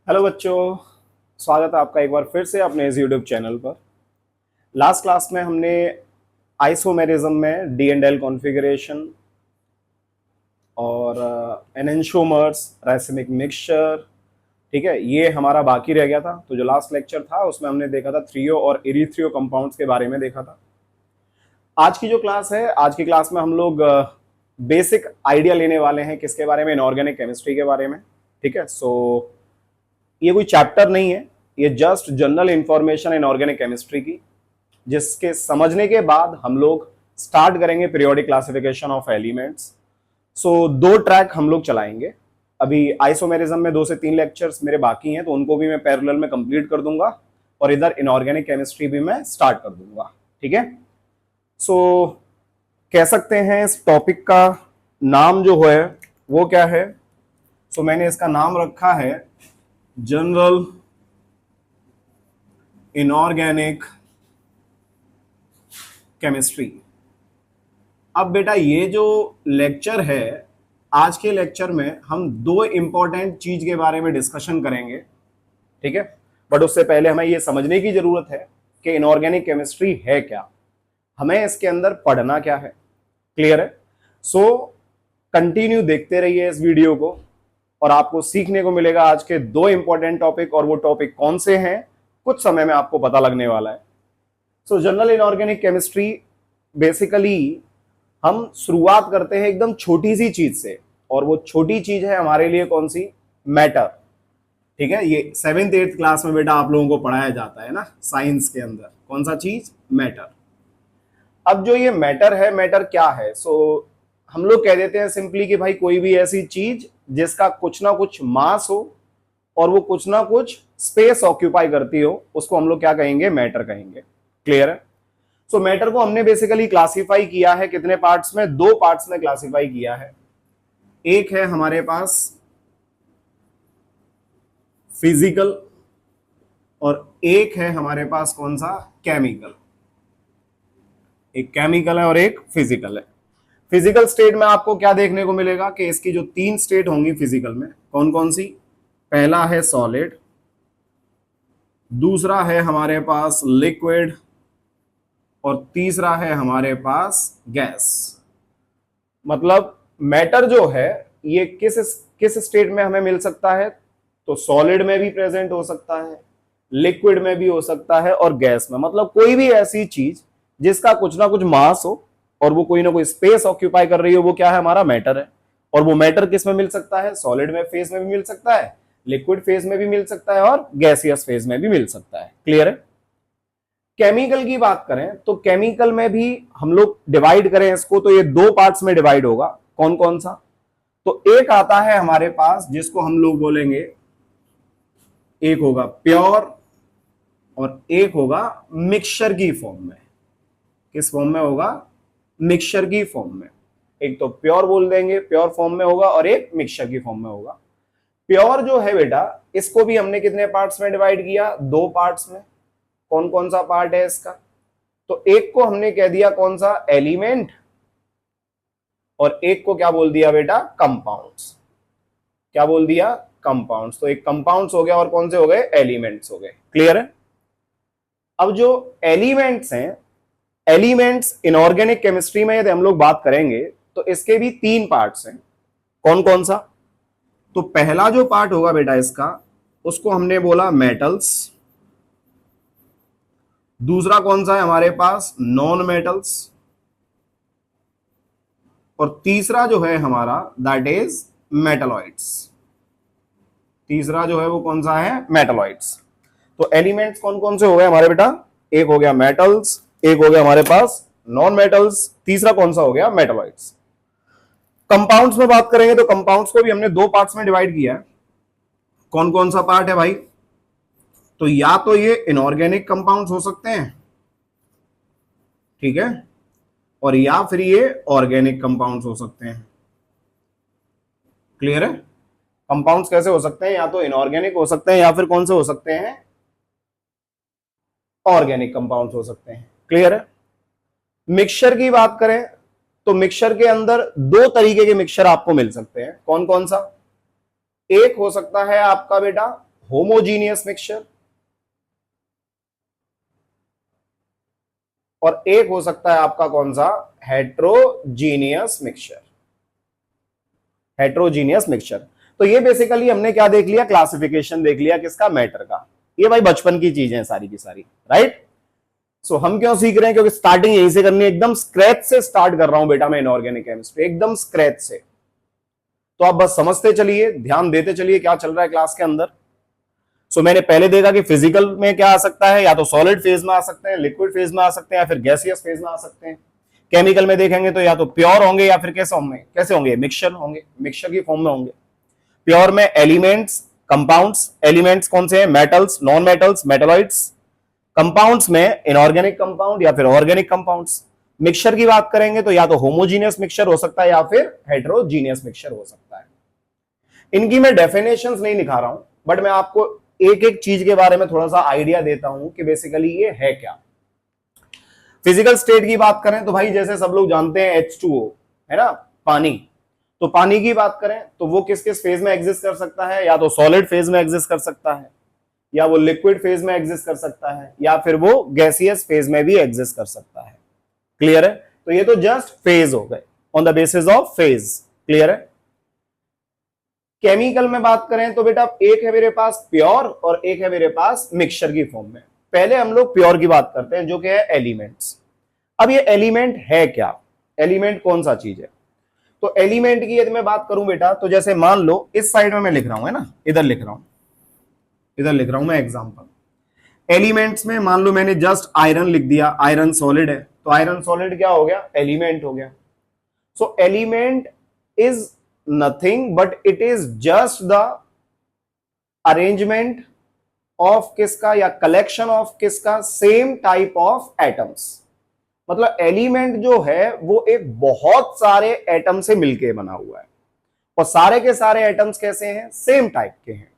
Hello बच्चों, स्वागत है आपका एक बार फिर से अपने इस यूट्यूब चैनल पर। लास्ट क्लास में हमने आइसोमेरिज्म में डी एंड एल कॉन्फ़िगरेशन और एनेंशोमर्स राइसिमिक मिक्सचर, ठीक है, ये हमारा बाकी रह गया था। तो जो लास्ट लेक्चर था उसमें हमने देखा था थ्रियो और इरीथ्रियो कंपाउंड्स के बारे में देखा था। आज की जो क्लास है, आज की क्लास में हम लोग बेसिक आइडिया लेने वाले हैं किसके बारे में, इनऑर्गेनिक केमिस्ट्री के बारे में। ठीक है, सो ये कोई चैप्टर नहीं है, ये just general information in organic chemistry की, जिसके समझने के बाद हम लोग स्टार्ट करेंगे periodic classification of elements. So 2 track हम लोग चलाएंगे। अभी आइसोमेरिज्म में 2 से 3 लेक्चर्स मेरे बाकी हैं, तो उनको भी मैं पैरेलल में कंप्लीट कर दूंगा और इधर इनऑर्गेनिक केमिस्ट्री भी मैं स्टार्ट कर दूंगा। ठीक है, सो कह सकते हैं इस टॉपिक का नाम जो है वो क्या है। सो मैंने इसका नाम रखा है जनरल इनऑर्गेनिक केमिस्ट्री। अब बेटा ये जो लेक्चर है, आज के लेक्चर में हम 2 इंपॉर्टेंट चीज के बारे में डिस्कशन करेंगे। ठीक है, बट उससे पहले हमें ये समझने की जरूरत है कि इनऑर्गेनिक केमिस्ट्री है क्या, हमें इसके अंदर पढ़ना क्या है। क्लियर है? सो कंटिन्यू देखते रहिए इस वीडियो को और आपको सीखने को मिलेगा आज के 2 इंपॉर्टेंट टॉपिक, और वो टॉपिक कौन से हैं कुछ समय में आपको पता लगने वाला है। सो जनरल इनऑर्गेनिक केमिस्ट्री, बेसिकली हम शुरुआत करते हैं एकदम छोटी सी चीज से, और वो छोटी चीज है हमारे लिए कौन सी? मैटर। ठीक है, ये 7th 8th क्लास में बेटा आप लोगों को पढ़ाया जाता है ना साइंस के अंदर। कौन सा चीज? मैटर। अब जो ये मैटर है, मैटर क्या है? सो हम लोग कह देते हैं सिंपली कि भाई कोई भी ऐसी चीज जिसका कुछ ना कुछ मास हो और वो कुछ ना कुछ स्पेस ऑक्यूपाई करती हो, उसको हम लोग क्या कहेंगे? मैटर कहेंगे। क्लियर है? सो मैटर को हमने बेसिकली क्लासिफाई किया है कितने पार्ट्स में? 2 पार्ट्स में क्लासिफाई किया है। एक है हमारे पास फिजिकल और एक है हमारे पास कौन सा? केमिकल। एक केमिकल है और एक फिजिकल है। फिजिकल स्टेट में आपको क्या देखने को मिलेगा कि इसकी जो 3 स्टेट होंगी फिजिकल में, कौन कौन सी? पहला है सॉलिड, दूसरा है हमारे पास लिक्विड, और तीसरा है हमारे पास गैस। मतलब मैटर जो है ये किस किस स्टेट में हमें मिल सकता है? तो सॉलिड में भी प्रेजेंट हो सकता है, लिक्विड में भी हो सकता है, और गैस में। मतलब कोई भी ऐसी चीज जिसका कुछ ना कुछ मास हो और वो कोई ना कोई स्पेस ऑक्यूपाई कर रही हो, वो क्या है? हमारा मैटर है। और वो मैटर किस में मिल सकता है? सॉलिड में फेज में भी मिल सकता है, लिक्विड फेज में भी मिल सकता है, और गैसियस फेज में भी मिल सकता है। क्लियर है? केमिकल की बात करें तो केमिकल में भी हम लोग डिवाइड करें इसको तो ये 2 पार्ट्स में डिवाइड होगा। कौन कौन सा? तो एक आता है हमारे पास जिसको हम लोग बोलेंगे, एक होगा प्योर और एक होगा मिक्सचर की फॉर्म में। किस फॉर्म में होगा? मिक्सचर की फॉर्म में। एक तो प्योर बोल देंगे, प्योर फॉर्म में होगा, और एक मिक्सचर की फॉर्म में होगा। प्योर जो है बेटा, इसको भी हमने कितने पार्ट्स में डिवाइड किया? 2 पार्ट्स में। कौन कौन सा पार्ट है इसका? तो एक को हमने कह दिया कौन सा? एलिमेंट, और एक को क्या बोल दिया बेटा? कंपाउंड्स। क्या बोल दिया? कंपाउंड्स। तो एक कंपाउंड्स हो गया और कौन से हो गए? एलिमेंट्स हो गए। क्लियर है? अब जो एलिमेंट्स हैं, एलिमेंट्स इनऑर्गेनिक केमिस्ट्री में यदि हम लोग बात करेंगे तो इसके भी 3 पार्ट्स हैं। कौन कौन सा? तो पहला जो पार्ट होगा बेटा इसका, उसको हमने बोला मेटल्स। दूसरा कौन सा है हमारे पास? Non metals. और तीसरा जो है हमारा, दैट इज मेटलॉइड्स। तीसरा जो है वो कौन सा है? मेटलॉइड्स। तो एलिमेंट्स कौन कौन से हो गए हमारे बेटा? एक हो गया मेटल्स, एक हो गया हमारे पास नॉन मेटल्स, तीसरा कौन सा हो गया? मेटलॉइड्स। कंपाउंड्स में बात करेंगे तो कंपाउंड्स को भी हमने 2 पार्ट्स में डिवाइड किया है। कौन कौन सा पार्ट है भाई? तो या तो ये इनऑर्गेनिक कंपाउंड्स हो सकते हैं, ठीक है, और या फिर ये ऑर्गेनिक कंपाउंड्स हो सकते हैं। क्लियर है? कंपाउंड्स कैसे हो सकते हैं? या तो इनऑर्गेनिक हो सकते हैं या फिर कौन से हो सकते हैं? ऑर्गेनिक कंपाउंड्स हो सकते हैं। क्लियर है? मिक्सचर की बात करें तो मिक्सचर के अंदर 2 तरीके के मिक्सचर आपको मिल सकते हैं। कौन कौन सा? एक हो सकता है आपका बेटा होमोजीनियस मिक्सचर, और एक हो सकता है आपका कौन सा, हेट्रोजीनियस मिक्सचर। Heterogeneous mixture. तो ये बेसिकली हमने क्या देख लिया, क्लासिफिकेशन देख लिया किसका, मैटर का। ये भाई बचपन की चीजें हैं सारी की सारी, राइट। सो हम क्यों सीख रहे हैं, क्योंकि स्टार्टिंग यहीं से करनी है, एकदम स्क्रैच से स्टार्ट कर रहा हूं बेटा मैं इनऑर्गेनिक केमिस्ट्री, एकदम स्क्रैच से। तो आप बस समझते चलिए, ध्यान देते चलिए क्या चल रहा है क्लास के अंदर। सो मैंने पहले देखा कि फिजिकल में क्या आ सकता है, या तो सॉलिड फेज में आ सकते हैं, लिक्विड फेज में आ सकते हैं, या फिर गैसियस फेज में आ सकते हैं। केमिकल में देखेंगे तो या तो प्योर होंगे या फिर कैसे होंगे, मिक्सचर होंगे, मिक्सचर की फॉर्म में होंगे। प्योर में एलिमेंट्स, कंपाउंड्स, एलिमेंट्स कौन से हैं, metals, non metals, metalloids. Compounds में इनऑर्गेनिक कंपाउंड या फिर ऑर्गेनिक कंपाउंड्स। मिक्सचर की बात करेंगे तो या तो होमोजीनियस मिक्सचर हो सकता है या फिर हेट्रोजीनियस मिक्सचर हो सकता है। इनकी मैं डेफिनेशंस नहीं लिखा रहा हूं, बट मैं आपको एक एक चीज के बारे में थोड़ा सा आइडिया देता हूं कि बेसिकली ये है क्या। फिजिकल स्टेट की बात करें तो भाई जैसे सब लोग जानते हैं H2O है ना, पानी। तो पानी की बात करें तो वो किस किस फेज में एग्जिस्ट कर सकता है, या तो सॉलिड फेज में एग्जिस्ट कर सकता है, या वो लिक्विड फेज में एग्जिस्ट कर सकता है, या फिर वो गैसियस फेज में भी एग्जिस्ट कर सकता है। क्लियर है। तो ये तो जस्ट फेज हो गए, on the basis of phase. Clear है। केमिकल में बात करें तो बेटा एक है मेरे पास प्योर और एक है मेरे पास मिक्सचर की फॉर्म में। पहले हम लोग प्योर की बात करते हैं जो कि है एलिमेंट्स। अब ये एलिमेंट है क्या, एलिमेंट कौन सा चीज है। तो एलिमेंट की यदि मैं बात करूं बेटा, तो जैसे मान लो इस साइड में मैं लिख रहा हूं, है ना, इधर लिख रहा हूं, इधर लिख रहा हूं मैं एग्जांपल। एलिमेंट्स में मान लो मैंने जस्ट आयरन लिख दिया, आयरन सॉलिड है, तो आयरन सॉलिड क्या हो गया, एलिमेंट हो गया। सो element is nothing but it is just the arrangement of किसका, या कलेक्शन ऑफ किसका, सेम टाइप ऑफ एटम्स। मतलब एलिमेंट जो है वो एक बहुत सारे एटम से मिलके बना हुआ है, और सारे के सारे एटम्स कैसे हैं, सेम टाइप के हैं।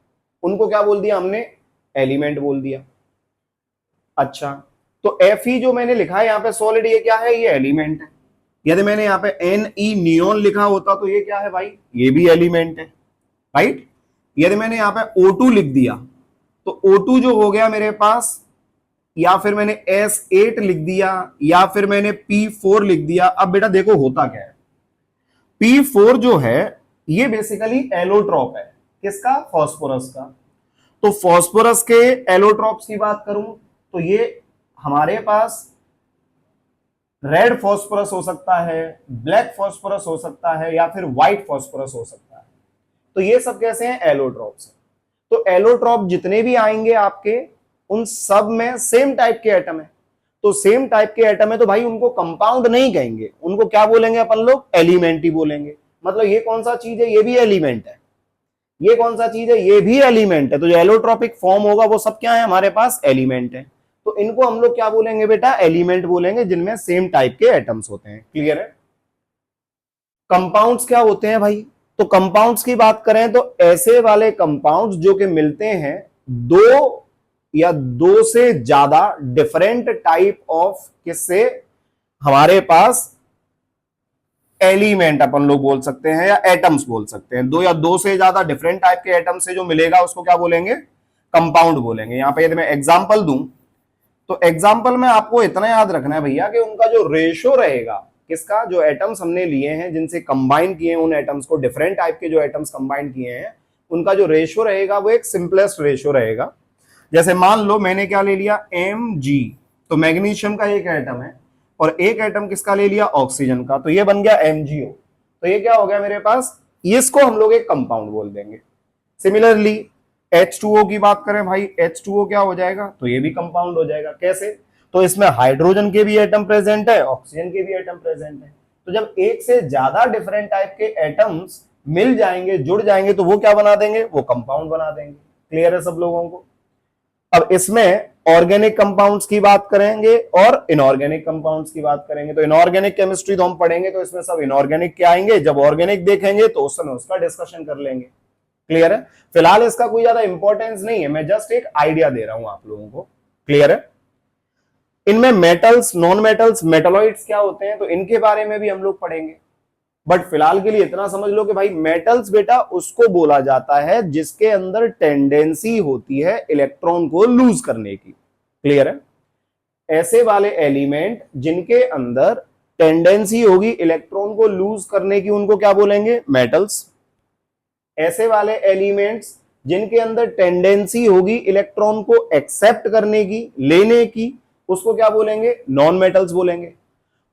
उनको क्या बोल दिया हमने, एलिमेंट बोल दिया। अच्छा, तो Fe जो मैंने लिखा है यहाँ पे सॉलिड, ये क्या है, ये एलिमेंट है। यदि मैंने यहाँ पे Ne नियोन लिखा होता तो ये क्या है भाई, ये भी एलिमेंट है, राइट। यदि मैंने यहाँ पे O2 लिख दिया तो O2 जो हो गया मेरे पास, या फिर मैंने S8 लिख दिया, या फिर मैंने P4 लिख दिया। अब बेटा देखो होता क्या है, P4 जो है ये बेसिकली एलोट्रॉप है, किसका, फास्फोरस का। तो फास्फोरस के एलोट्रॉप्स की बात करूं तो ये हमारे पास रेड फास्फोरस हो सकता है, ब्लैक फास्फोरस हो सकता है, या फिर व्हाइट फास्फोरस हो सकता है। तो ये सब कैसे हैं, एलोट्रॉप्स। तो एलोट्रॉप जितने भी आएंगे आपके, उन सब में सेम टाइप के एटम है। तो सेम टाइप के एटम है तो भाई उनको कंपाउंड नहीं कहेंगे, उनको क्या बोलेंगे अपन लोग, एलिमेंट ही बोलेंगे। मतलब ये कौन सा चीज है, ये भी एलिमेंट है। ये कौन सा चीज है, ये भी एलिमेंट है। तो जो एलोट्रॉपिक फॉर्म होगा वो सब क्या है, हमारे पास एलिमेंट है। तो इनको हम लोग क्या बोलेंगे बेटा, एलिमेंट बोलेंगे, जिनमें सेम टाइप के एटम्स होते हैं। क्लियर है। कंपाउंड्स क्या होते हैं भाई, तो कंपाउंड्स की बात करें तो ऐसे वाले कंपाउंड्स जो कि मिलते हैं दो या दो से ज्यादा डिफरेंट टाइप ऑफ किससे, हमारे पास एलिमेंट अपन लोग बोल सकते हैं, या एटम्स बोल सकते हैं। दो या दो से ज्यादा डिफरेंट टाइप के एटम से जो मिलेगा उसको क्या बोलेंगे, कंपाउंड बोलेंगे। यहां पे यदि मैं एग्जांपल दूं तो एग्जांपल में आपको इतना याद रखना है भैया कि उनका जो रेशो रहेगा, किसका, जो एटम्स हमने लिए हैं जिनसे कंबाइन किए हैं, उन एटम्स को, डिफरेंट टाइप के जो एटम्स कंबाइन किए हैं, उनका जो रेशो रहेगा वो एक सिंपलेस्ट रेशो रहेगा। जैसे मान लो मैंने क्या ले लिया, Mg, तो मैग्नीशियम का एक एटम है, और एक एटम किसका ले लिया, ऑक्सीजन का, तो ये बन गया MgO। तो ये क्या हो गया मेरे पास, इसको हम लोग एक कंपाउंड बोल देंगे। सिमिलरली H2O की बात करें भाई, H2O क्या हो जाएगा, तो ये भी कंपाउंड हो जाएगा। कैसे, तो इसमें हाइड्रोजन के भी एटम प्रेजेंट है, ऑक्सीजन के भी एटम प्रेजेंट है। तो जब एक से ज्यादा डिफरेंट टाइप के एटम्स मिल जाएंगे, जुड़ जाएंगे, तो वो क्या बना देंगे, वो कंपाउंड बना देंगे। क्लियर है सब लोगों को। अब इसमें ऑर्गेनिक कंपाउंड्स की बात करेंगे और इनऑर्गेनिक कंपाउंड्स की बात करेंगे। तो इनऑर्गेनिक केमिस्ट्री तो हम पढ़ेंगे तो इसमें सब इनऑर्गेनिक के आएंगे, जब ऑर्गेनिक देखेंगे तो उस समय उसका डिस्कशन कर लेंगे। क्लियर है। फिलहाल इसका कोई ज्यादा इंपॉर्टेंस नहीं है, मैं जस्ट एक आइडिया दे रहा हूं आप लोगों को। क्लियर है। इनमें मेटल्स, नॉन मेटल्स, मेटलॉइड्स क्या होते हैं, तो इनके बारे में भी हम लोग पढ़ेंगे। बट फिलहाल के लिए इतना समझ लो कि भाई मेटल्स बेटा उसको बोला जाता है जिसके अंदर टेंडेंसी होती है इलेक्ट्रॉन को लूज करने की। क्लियर है? ऐसे वाले एलिमेंट जिनके अंदर टेंडेंसी होगी इलेक्ट्रॉन को लूज करने की उनको क्या बोलेंगे? मेटल्स। ऐसे वाले एलिमेंट्स जिनके अंदर टेंडेंसी होगी इलेक्ट्रॉन को एक्सेप्ट करने की, लेने की, उसको क्या बोलेंगे? नॉन मेटल्स बोलेंगे।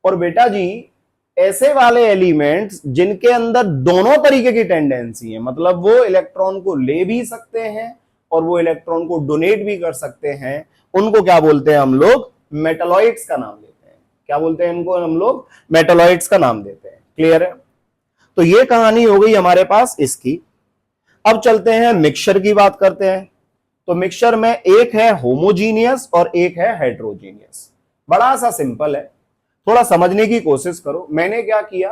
और बेटा जी ऐसे वाले एलिमेंट्स जिनके अंदर दोनों तरीके की टेंडेंसी है, मतलब वो इलेक्ट्रॉन को ले भी सकते हैं और वो इलेक्ट्रॉन को डोनेट भी कर सकते हैं, उनको क्या बोलते हैं हम लोग? मेटलॉइड्स का नाम देते हैं। क्या बोलते हैं इनको हम लोग? मेटलॉइड्स का नाम देते हैं। क्लियर है? तो ये कहानी हो गई हमारे पास इसकी। अब चलते हैं मिक्सचर की बात करते हैं। तो मिक्सचर में एक है होमोजीनियस और एक है हेट्रोजीनियस। बड़ा सा सिंपल है, थोड़ा समझने की कोशिश करो। मैंने क्या किया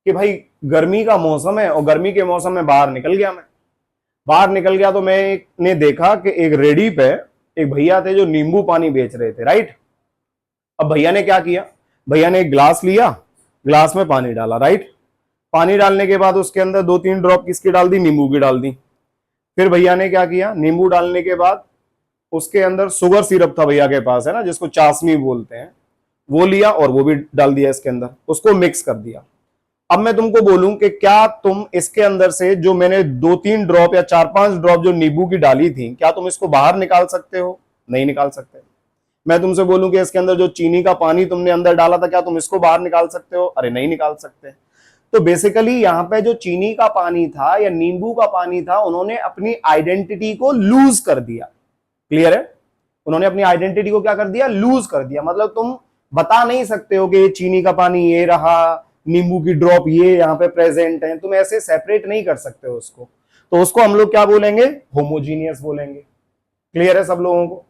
कि भाई गर्मी का मौसम है और गर्मी के मौसम में बाहर निकल गया तो मैंने देखा कि एक रेडी पे एक भैया थे जो नींबू पानी बेच रहे थे। राइट? अब भैया ने क्या किया? भैया ने एक ग्लास लिया, ग्लास में पानी डाला। राइट? पानी डालने के बाद उसके अंदर 2-3 ड्रॉप किसकी डाल दी? नींबू की डाल दी। फिर भैया ने क्या किया? नींबू डालने के बाद उसके अंदर शुगर सिरप था भैया के पास, है ना, जिसको चाशनी बोलते हैं, वो लिया और वो भी डाल दिया इसके अंदर, उसको मिक्स कर दिया। अब मैं तुमको बोलूं कि क्या तुम इसके अंदर से जो मैंने 2-3 ड्रॉप या 4-5 ड्रॉप जो नींबू की डाली थी, क्या तुम इसको बाहर निकाल सकते हो? नहीं निकाल सकते। मैं तुमसे बोलूं कि इसके अंदर जो चीनी का पानी तुमने अंदर डाला था, क्या तुम इसको बाहर निकाल सकते हो? अरे नहीं निकाल सकते। तो बेसिकली यहां पे जो चीनी का पानी था या नींबू का पानी था, उन्होंने अपनी आइडेंटिटी को लूज कर दिया। क्लियर है? उन्होंने अपनी आइडेंटिटी को क्या कर दिया? लूज कर दिया। मतलब तुम बता नहीं सकते हो कि ये चीनी का पानी ये रहा, नींबू की ड्रॉप ये यहां पे प्रेजेंट है, तुम ऐसे सेपरेट नहीं कर सकते हो उसको। तो उसको हम लोग क्या बोलेंगे? होमोजीनियस बोलेंगे। क्लियर है सब लोगों को?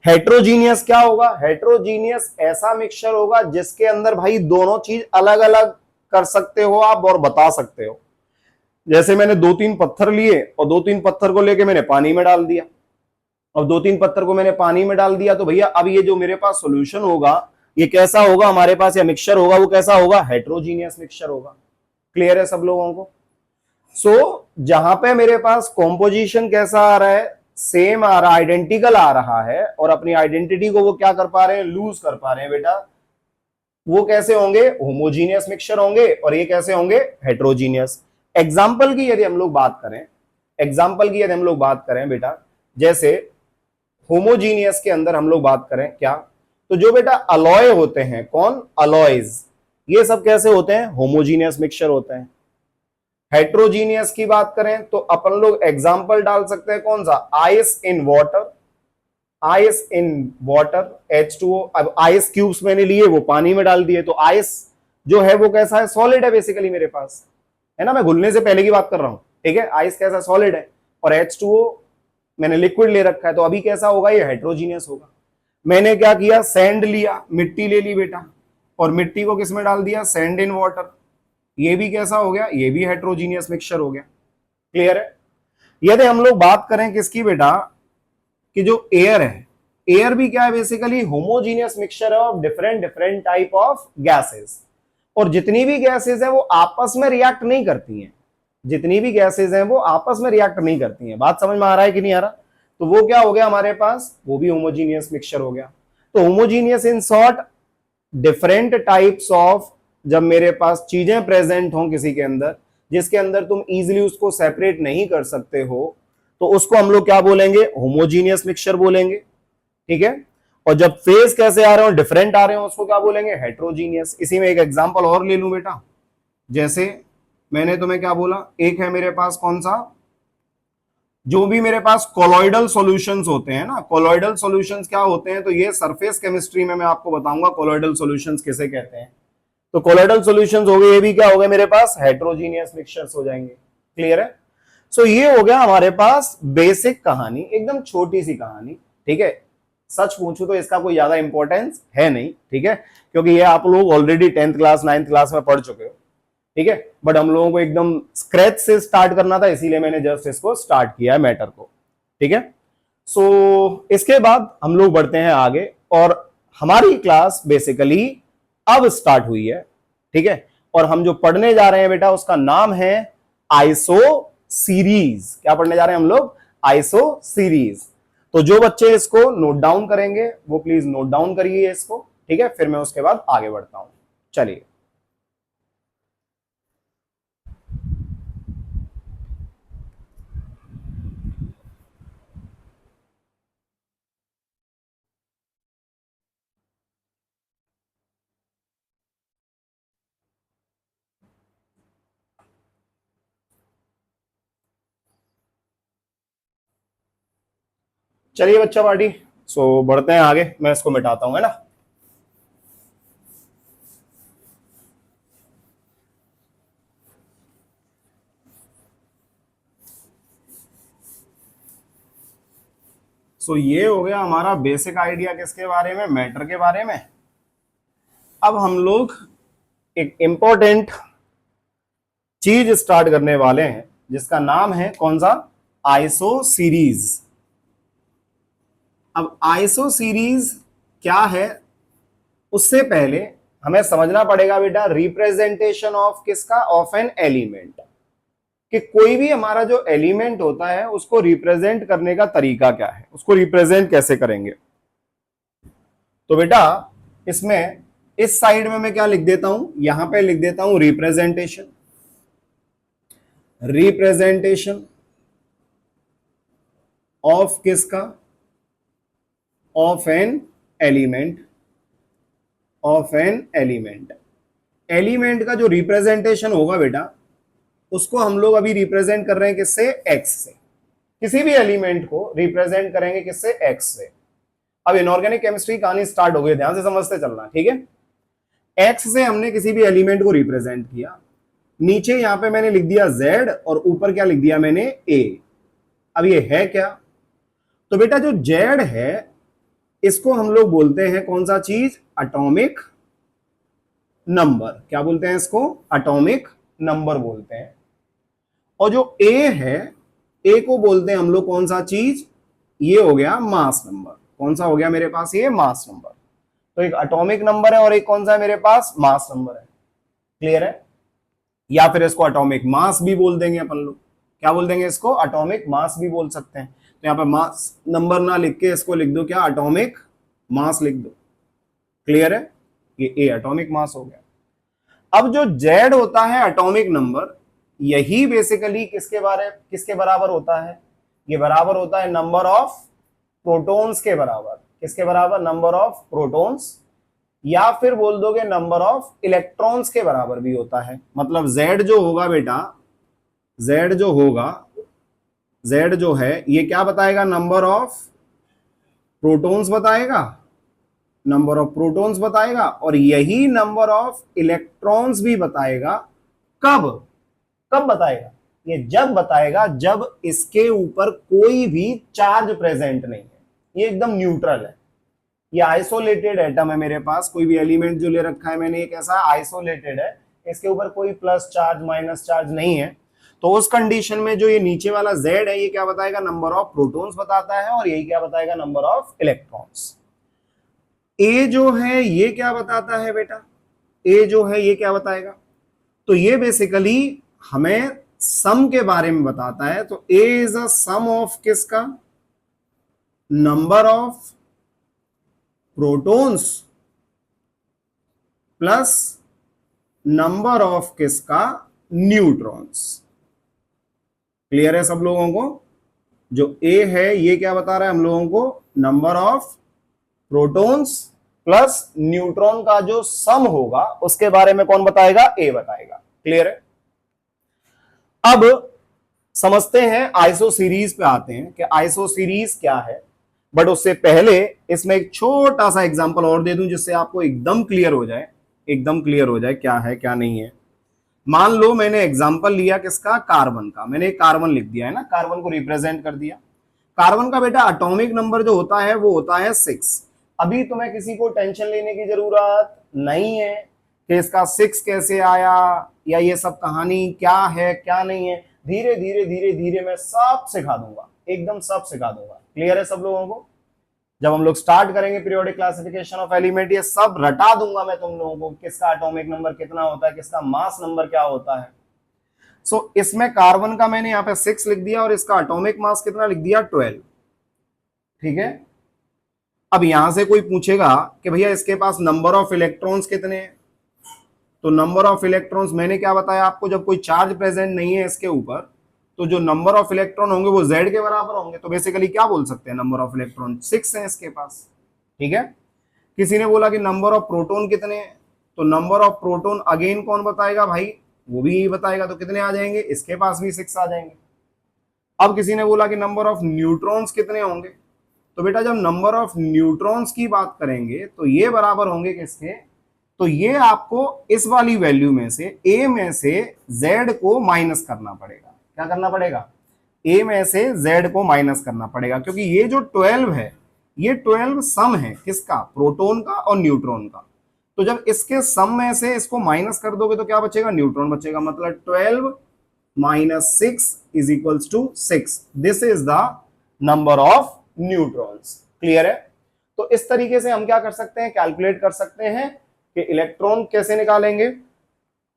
हेट्रोजीनियस क्या होगा? हेट्रोजीनियस ऐसा मिक्सचर होगा जिसके अंदर भाई दोनों चीज अलग अलग कर सकते हो आप और बता सकते हो। जैसे मैंने 2-3 पत्थर लिए और 2-3 पत्थर को लेके मैंने पानी में डाल दिया, और 2-3 पत्थर को मैंने पानी में डाल दिया, तो भैया अब ये जो मेरे पास सॉल्यूशन होगा ये कैसा होगा हमारे पास, या मिक्सचर होगा वो कैसा होगा? हेट्रोजीनियस मिक्सचर होगा। क्लियर है सब लोगों को? सो जहां पे मेरे पास कॉम्पोजिशन कैसा आ रहा है? सेम आ रहा, आइडेंटिकल आ रहा है, और अपनी आइडेंटिटी को वो क्या कर पा रहे हैं? लूज कर पा रहे हैं बेटा। वो कैसे होंगे? होमोजीनियस मिक्सचर होंगे। और ये कैसे होंगे? हेट्रोजीनियस। एग्जाम्पल की यदि हम लोग बात करें बेटा, जैसे होमोजीनियस के अंदर हम लोग बात करें क्या, तो जो बेटा अलॉय होते हैं, कौन? अलॉयज, ये सब कैसे होते हैं? होमोजीनियस मिक्सचर होते हैं। हेट्रोजीनियस की बात करें तो अपन लोग एग्जाम्पल डाल सकते हैं कौन सा? Ice in water, H2O। अब आइस क्यूब्स मैंने लिए, वो पानी में डाल दिए, तो आइस जो है वो कैसा है? सॉलिड है बेसिकली मेरे पास, है ना, मैं घुलने से पहले की बात कर रहा हूं। ठीक है? आइस कैसा? सॉलिड है। और H2O मैंने लिक्विड ले रखा है, तो अभी कैसा होगा? ये हेट्रोजीनियस होगा। मैंने क्या किया? सैंड लिया, मिट्टी ले ली बेटा, और मिट्टी को किस में डाल दिया? Sand in water. ये भी कैसा हो गया? ये भी हेट्रोजीनियस मिक्सचर हो गया। क्लियर है? यदि हम लोग बात करें किसकी बेटा, कि जो एयर है, एयर भी क्या है? बेसिकली होमोजीनियस मिक्सचर है of different different type of gases. और जितनी भी गैसेस हैं वो आपस में रिएक्ट नहीं करती हैं, बात समझ में आ रहा है कि नहीं आ रहा? तो वो क्या हो गया हमारे पास? वो भी होमोजीनियस मिक्सचर हो गया। तो homogeneous in short, different types of, जब मेरे पास चीजें प्रेजेंट हों किसी के अंदर जिसके अंदर तुम इजीली उसको सेपरेट नहीं कर सकते हो, तो उसको हम लोग क्या बोलेंगे? होमोजीनियस मिक्सचर बोलेंगे। ठीक है? और जब फेज कैसे आ रहे हो? डिफरेंट आ रहे हो, उसको क्या बोलेंगे? हेट्रोजीनियस। इसी में एक एग्जांपल और ले लूं बेटा, जैसे मैंने तुम्हें क्या बोला, एक है मेरे पास कौन सा, जो भी मेरे पास कोलॉइडल सॉल्यूशंस होते हैं ना, कोलॉइडल सॉल्यूशंस क्या होते हैं, तो ये सरफेस केमिस्ट्री में मैं आपको बताऊंगा कोलॉइडल सॉल्यूशंस किसे कहते हैं। तो कोलॉइडल सॉल्यूशंस हो गए, ये भी क्या हो गए मेरे पास? हेट्रोजीनियस मिक्सचर्स हो जाएंगे। क्लियर है? सो ये हो गया हमारे पास बेसिक कहानी, एकदम छोटी सी कहानी। ठीक है? सच पूछूं तो इसका कोई ज्यादा इंपॉर्टेंस है नहीं। ठीक है? क्योंकि ये आप लोग already 10th class 9th class में पढ़ चुके हो। ठीक है? बट हम लोगों को एकदम स्क्रैच से स्टार्ट करना था, इसीलिए मैंने जस्ट इसको स्टार्ट किया है मैटर को। ठीक है? सो इसके बाद हम लोग बढ़ते हैं आगे, और हमारी क्लास बेसिकली अब स्टार्ट हुई है। ठीक है? और हम जो पढ़ने जा रहे हैं बेटा उसका नाम है आइसो सीरीज। क्या पढ़ने जा रहे हैं हम लोग? Iso series. तो जो बच्चे इसको नोट डाउन करेंगे वो प्लीज नोट डाउन करिए इसको, ठीक है? फिर मैं उसके बाद आगे बढ़ता हूं। चलिए, चलिए बच्चा पार्टी, सो बढ़ते हैं आगे। मैं इसको मिटाता हूं, है ना? सो ये हो गया हमारा बेसिक आइडिया किसके बारे में? मैटर के बारे में। अब हम लोग एक इंपॉर्टेंट चीज स्टार्ट करने वाले हैं जिसका नाम है कौन सा? Iso series. अब आइसो सीरीज क्या है उससे पहले हमें समझना पड़ेगा बेटा रिप्रेजेंटेशन ऑफ किसका? Of an element. कि कोई भी हमारा जो एलिमेंट होता है उसको रिप्रेजेंट करने का तरीका क्या है, उसको रिप्रेजेंट कैसे करेंगे। तो बेटा इसमें इस साइड में मैं क्या लिख देता हूं? यहां पे लिख देता हूं रिप्रेजेंटेशन। रिप्रेजेंटेशन ऑफ किसका? Of an element. Of an element. Element का जो रिप्रेजेंटेशन होगा बेटा उसको हम लोग अभी रिप्रेजेंट कर रहे हैं किससे? एक्स से। किसी भी एलिमेंट को रिप्रेजेंट करेंगे किससे? एक्स से। अब इनऑर्गेनिक केमिस्ट्री कहानी स्टार्ट हो गई, ध्यान से समझते चलना, ठीक है? एक्स से हमने किसी भी एलिमेंट को रिप्रेजेंट किया। नीचे यहां पे मैंने लिख दिया जेड और ऊपर क्या लिख दिया मैंने? ए। अब ये है क्या? तो बेटा जो जेड है इसको हम लोग बोलते हैं कौन सा चीज? Atomic number. क्या बोलते हैं इसको? एटॉमिक नंबर बोलते हैं। और जो ए है, ए को बोलते हैं हम लोग कौन सा चीज? ये हो गया मास नंबर। कौन सा हो गया मेरे पास? ये मास नंबर। तो एक एटॉमिक नंबर है और एक कौन सा है मेरे पास? मास नंबर है। क्लियर है? या फिर इसको एटॉमिक मास भी बोल देंगे अपन लोग। क्या बोल देंगे इसको? एटॉमिक मास भी बोल सकते हैं। तो यहां पर मास नंबर ना लिख के इसको लिख दो क्या? एटॉमिक मास लिख दो। क्लियर है? ये ए एटॉमिक मास हो गया। अब जो जेड होता है एटॉमिक नंबर, यही बेसिकली किसके बराबर होता है? ये बराबर होता है नंबर ऑफ प्रोटॉन्स के बराबर। किसके बराबर? Number of protons. या फिर बोल दोगे नंबर ऑफ इलेक्ट्रॉन्स के बराबर भी होता है। मतलब जेड जो होगा बेटा, जेड जो होगा, जेड जो है ये क्या बताएगा? नंबर ऑफ प्रोटॉन्स बताएगा। नंबर ऑफ प्रोटॉन्स बताएगा और यही नंबर ऑफ इलेक्ट्रॉन्स भी बताएगा। कब? कब बताएगा? ये जब बताएगा जब इसके ऊपर कोई भी चार्ज प्रेजेंट नहीं है, ये एकदम न्यूट्रल है। ये आइसोलेटेड एटम है मेरे पास। कोई भी एलिमेंट जो ले रखा है मैंने, एक ऐसा आइसोलेटेड है, इसके ऊपर कोई प्लस चार्ज माइनस चार्ज नहीं है। तो उस कंडीशन में जो ये नीचे वाला Z है ये क्या बताएगा? नंबर ऑफ प्रोटॉन्स बताता है। और यही क्या बताएगा? Number of electrons. ए जो है ये क्या बताता है बेटा? ए जो है ये क्या बताएगा? तो ये बेसिकली हमें सम के बारे में बताता है। तो ए इज अ सम ऑफ किसका? Number of protons plus number of किसका? न्यूट्रॉन्स। क्लियर है सब लोगों को? जो ए है ये क्या बता रहा है हम लोगों को? Number of protons plus neutron का जो सम होगा उसके बारे में कौन बताएगा? ए बताएगा। क्लियर है? अब समझते हैं आइसो सीरीज पे आते हैं कि आइसो सीरीज क्या है। बट उससे पहले इसमें एक छोटा सा एग्जांपल और दे दूं जिससे आपको एकदम क्लियर हो जाए, एकदम क्लियर हो जाए क्या है क्या नहीं है। मान लो मैंने एग्जांपल लिया किसका? कार्बन का। मैंने कार्बन लिख दिया है ना, कार्बन को रिप्रेजेंट कर दिया। कार्बन का बेटा एटॉमिक नंबर जो होता है वो होता है 6। अभी तुम्हें किसी को टेंशन लेने की जरूरत नहीं है कि इसका 6 कैसे आया या ये सब कहानी क्या है क्या नहीं है। धीरे धीरे धीरे धीरे मैं सब सिखा दूंगा, एकदम सब सिखा दूंगा। क्लियर है सब लोगों को? जब हम लोग स्टार्ट करेंगे पीरियोडिक क्लासिफिकेशन ऑफ एलिमेंट, ये सब रटा दूंगा मैं तुम लोगों को, किसका एटॉमिक नंबर कितना होता है, किसका मास नंबर क्या होता है। सो इसमें कार्बन का मैंने यहाँ पे 6 लिख दिया और इसका एटॉमिक मास कितना लिख दिया, 12। ठीक है, अब यहां से कोई पूछेगा कि भैया इसके पास नंबर ऑफ इलेक्ट्रॉन्स कितने हैं, तो नंबर ऑफ इलेक्ट्रॉन्स मैंने क्या बताया आपको, जब कोई चार्ज प्रेजेंट नहीं है इसके ऊपर तो जो नंबर ऑफ इलेक्ट्रॉन होंगे वो Z के बराबर होंगे, तो बेसिकली क्या बोल सकते हैं, नंबर ऑफ इलेक्ट्रॉन 6 है इसके पास। ठीक है, किसी ने बोला कि नंबर ऑफ प्रोटॉन कितने हैं, तो नंबर ऑफ प्रोटॉन अगेन कौन बताएगा भाई, वो भी यही बताएगा, तो कितने आ जाएंगे, इसके पास भी 6 आ जाएंगे। अब किसी ने बोला कि नंबर ऑफ न्यूट्रॉन्स कितने होंगे, तो बेटा जब नंबर ऑफ न्यूट्रॉन्स की बात करेंगे तो ये बराबर होंगे किसके, तो ये आपको इस वाली वैल्यू में से A में से Z को माइनस करना पड़ेगा। क्या करना पड़ेगा, A में से Z को माइनस करना पड़ेगा, क्योंकि ये जो 12 है ये 12 सम है किसका, प्रोटॉन का और न्यूट्रॉन का। तो जब इसके सम में से इसको माइनस कर दोगे तो क्या बचेगा, न्यूट्रॉन बचेगा, मतलब 12 minus 6 is equals to 6। This is the number of neutrons. Clear है, तो इस तरीके से हम क्या कर सकते हैं, कैलकुलेट कर सकते हैं कि इलेक्ट्रॉन कैसे निकालेंगे,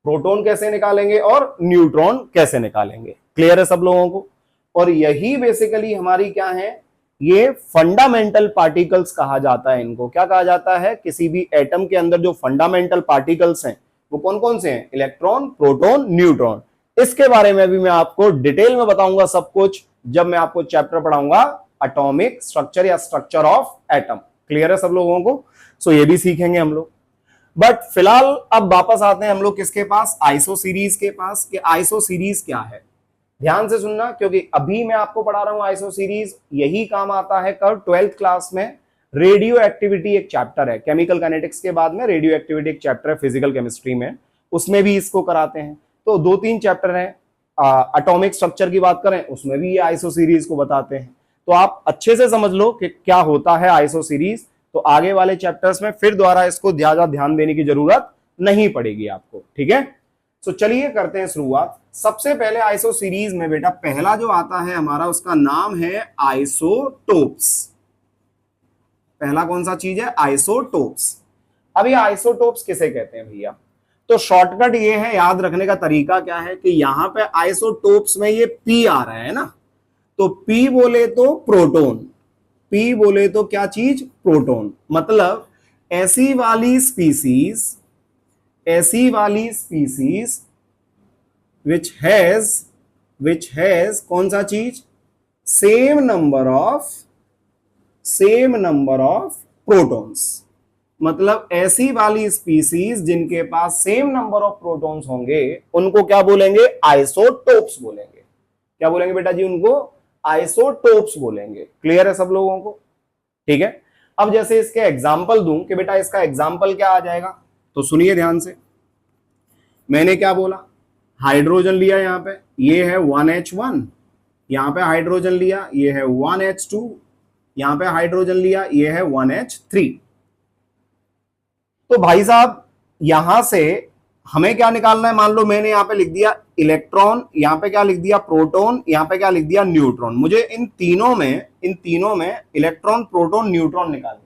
प्रोटॉन कैसे निकालेंगे और न्यूट्रॉन कैसे निकालेंगे। क्लियर है सब लोगों को, और यही बेसिकली हमारी क्या है, ये फंडामेंटल पार्टिकल्स कहा जाता है इनको। क्या कहा जाता है, किसी भी एटम के अंदर जो फंडामेंटल पार्टिकल्स हैं वो कौन कौन से हैं, इलेक्ट्रॉन, प्रोटॉन, न्यूट्रॉन। इसके बारे में भी मैं आपको डिटेल में बताऊंगा सब कुछ जब मैं आपको चैप्टर पढ़ाऊंगा एटॉमिक स्ट्रक्चर या स्ट्रक्चर ऑफ एटम। क्लियर है सब लोगों को, सो ये भी सीखेंगे हम लोग। बट फिलहाल अब वापस आते हैं हम लोग किसके पास, आइसो सीरीज के पास, कि आइसो सीरीज क्या है। ध्यान से सुनना, क्योंकि अभी मैं आपको पढ़ा रहा हूं आइसो सीरीज, यही काम आता है कब, 12th क्लास में। रेडियो एक्टिविटी एक चैप्टर है, केमिकल काइनेटिक्स के बाद में रेडियो एक्टिविटी एक चैप्टर है फिजिकल केमिस्ट्री में, उसमें भी इसको कराते हैं। तो 2-3 चैप्टर हैं, एटॉमिक स्ट्रक्चर की बात करें उसमें भी ये आइसो सीरीज को बताते हैं। तो आप अच्छे से समझ लो कि क्या होता है आइसो सीरीज, तो आगे वाले चैप्टर्स में फिर दोबारा इसको ज्यादा ध्यान देने की जरूरत नहीं पड़ेगी आपको। ठीक है, तो चलिए करते हैं शुरुआत। सबसे पहले आइसो सीरीज में बेटा पहला जो आता है हमारा, उसका नाम है आइसोटोप्स। पहला कौन सा चीज है, आइसोटोप्स। अब ये आइसोटोप्स किसे कहते हैं भैया, तो शॉर्टकट ये है, याद रखने का तरीका क्या है कि यहां पे आइसोटोप्स में ये पी आ रहा है ना, तो पी बोले तो प्रोटॉन, पी बोले तो क्या चीज, प्रोटॉन। मतलब ऐसी वाली स्पीसीज which has कौन सा चीज, सेम नंबर ऑफ प्रोटॉन्स। मतलब ऐसी वाली स्पीसीज जिनके पास सेम नंबर ऑफ प्रोटॉन्स होंगे उनको क्या बोलेंगे, आइसोटोप्स बोलेंगे। क्या बोलेंगे बेटा जी, उनको आइसोटोप्स बोलेंगे। क्लियर है सब लोगों को, ठीक है। अब जैसे इसके एग्जाम्पल दूं कि बेटा इसका एग्जाम्पल क्या आ जाएगा, तो सुनिए ध्यान से। मैंने क्या बोला, हाइड्रोजन लिया, यहां पे ये है 1H1, यहां पे हाइड्रोजन लिया, ये है 1H2, यहां पे हाइड्रोजन लिया, ये है 1H3। तो भाई साहब यहां से हमें क्या निकालना है, मान लो मैंने यहां पे लिख दिया इलेक्ट्रॉन, यहां पे क्या लिख दिया प्रोटॉन, यहां पे क्या लिख दिया न्यूट्रॉन। मुझे इन तीनों में इलेक्ट्रॉन, प्रोटॉन, न्यूट्रॉन निकालने हैं।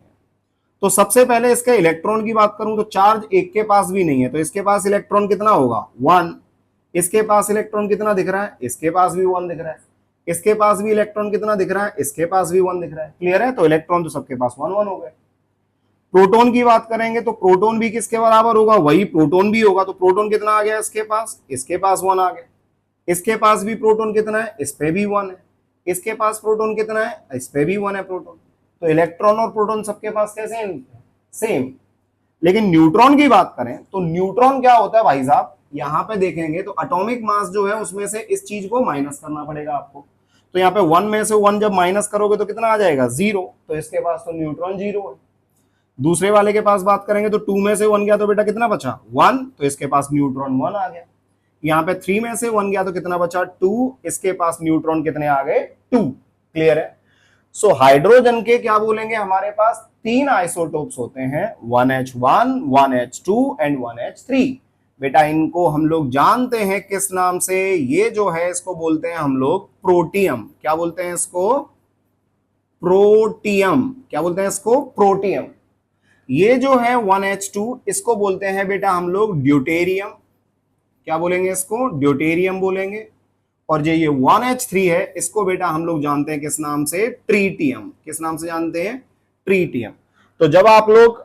तो सबसे पहले इसके इलेक्ट्रॉन की बात करूं तो चार्ज एक के पास भी नहीं है, तो इसके पास इलेक्ट्रॉन कितना होगा, 1। इसके पास इलेक्ट्रॉन कितना दिख रहा है, इसके पास भी 1 दिख रहा है। इसके पास भी इलेक्ट्रॉन कितना दिख रहा है, इसके पास भी 1 दिख रहा है। क्लियर है, तो इलेक्ट्रॉन तो सबके पास 1 हो गए। प्रोटॉन की बात करेंगे तो प्रोटॉन भी किसके बराबर होगा, वही प्रोटॉन भी होगा। तो प्रोटॉन कितना आ गया इसके पास 1 आ गया। इसके पास भी प्रोटॉन कितना है, इस पे भी 1 है। इसके पास प्रोटॉन कितना है, इस पे भी 1 है प्रोटॉन। तो इलेक्ट्रॉन और प्रोटॉन सबके पास कैसे हैं, सेम। लेकिन न्यूट्रॉन की बात करें तो न्यूट्रॉन क्या होता है भाई साहब, यहां पे देखेंगे तो एटॉमिक मास जो है उसमें से इस चीज को माइनस करना पड़ेगा आपको। तो यहाँ पे 1 में से 1 जब माइनस करोगे तो कितना आ जाएगा, 0। तो इसके पास तो न्यूट्रॉन 0 है। दूसरे वाले के पास बात करेंगे तो 2 में से 1 गया तो बेटा कितना बचा, 1। तो इसके पास न्यूट्रॉन 1 आ गया। यहाँ पे 3 में से 1 गया तो कितना बचा, 2। इसके पास न्यूट्रॉन कितने आ गए, 2। क्लियर है। सो हाइड्रोजन के क्या बोलेंगे, हमारे पास 3 आइसोटोप्स होते हैं, 1H1, 1H2 एंड 1H3। बेटा इनको हम लोग जानते हैं किस नाम से, ये जो है इसको बोलते हैं हम लोग प्रोटियम। क्या बोलते हैं इसको, प्रोटियम। क्या बोलते हैं इसको? प्रोटियम। ये जो है 1H2 इसको बोलते हैं बेटा हम लोग ड्यूटेरियम। क्या बोलेंगे इसको? ड्यूटेरियम बोलेंगे। और जो ये 1H3 है इसको बेटा हम लोग जानते हैं किस नाम से? ट्रीटियम। किस नाम से जानते हैं? ट्रीटियम। तो जब आप लोग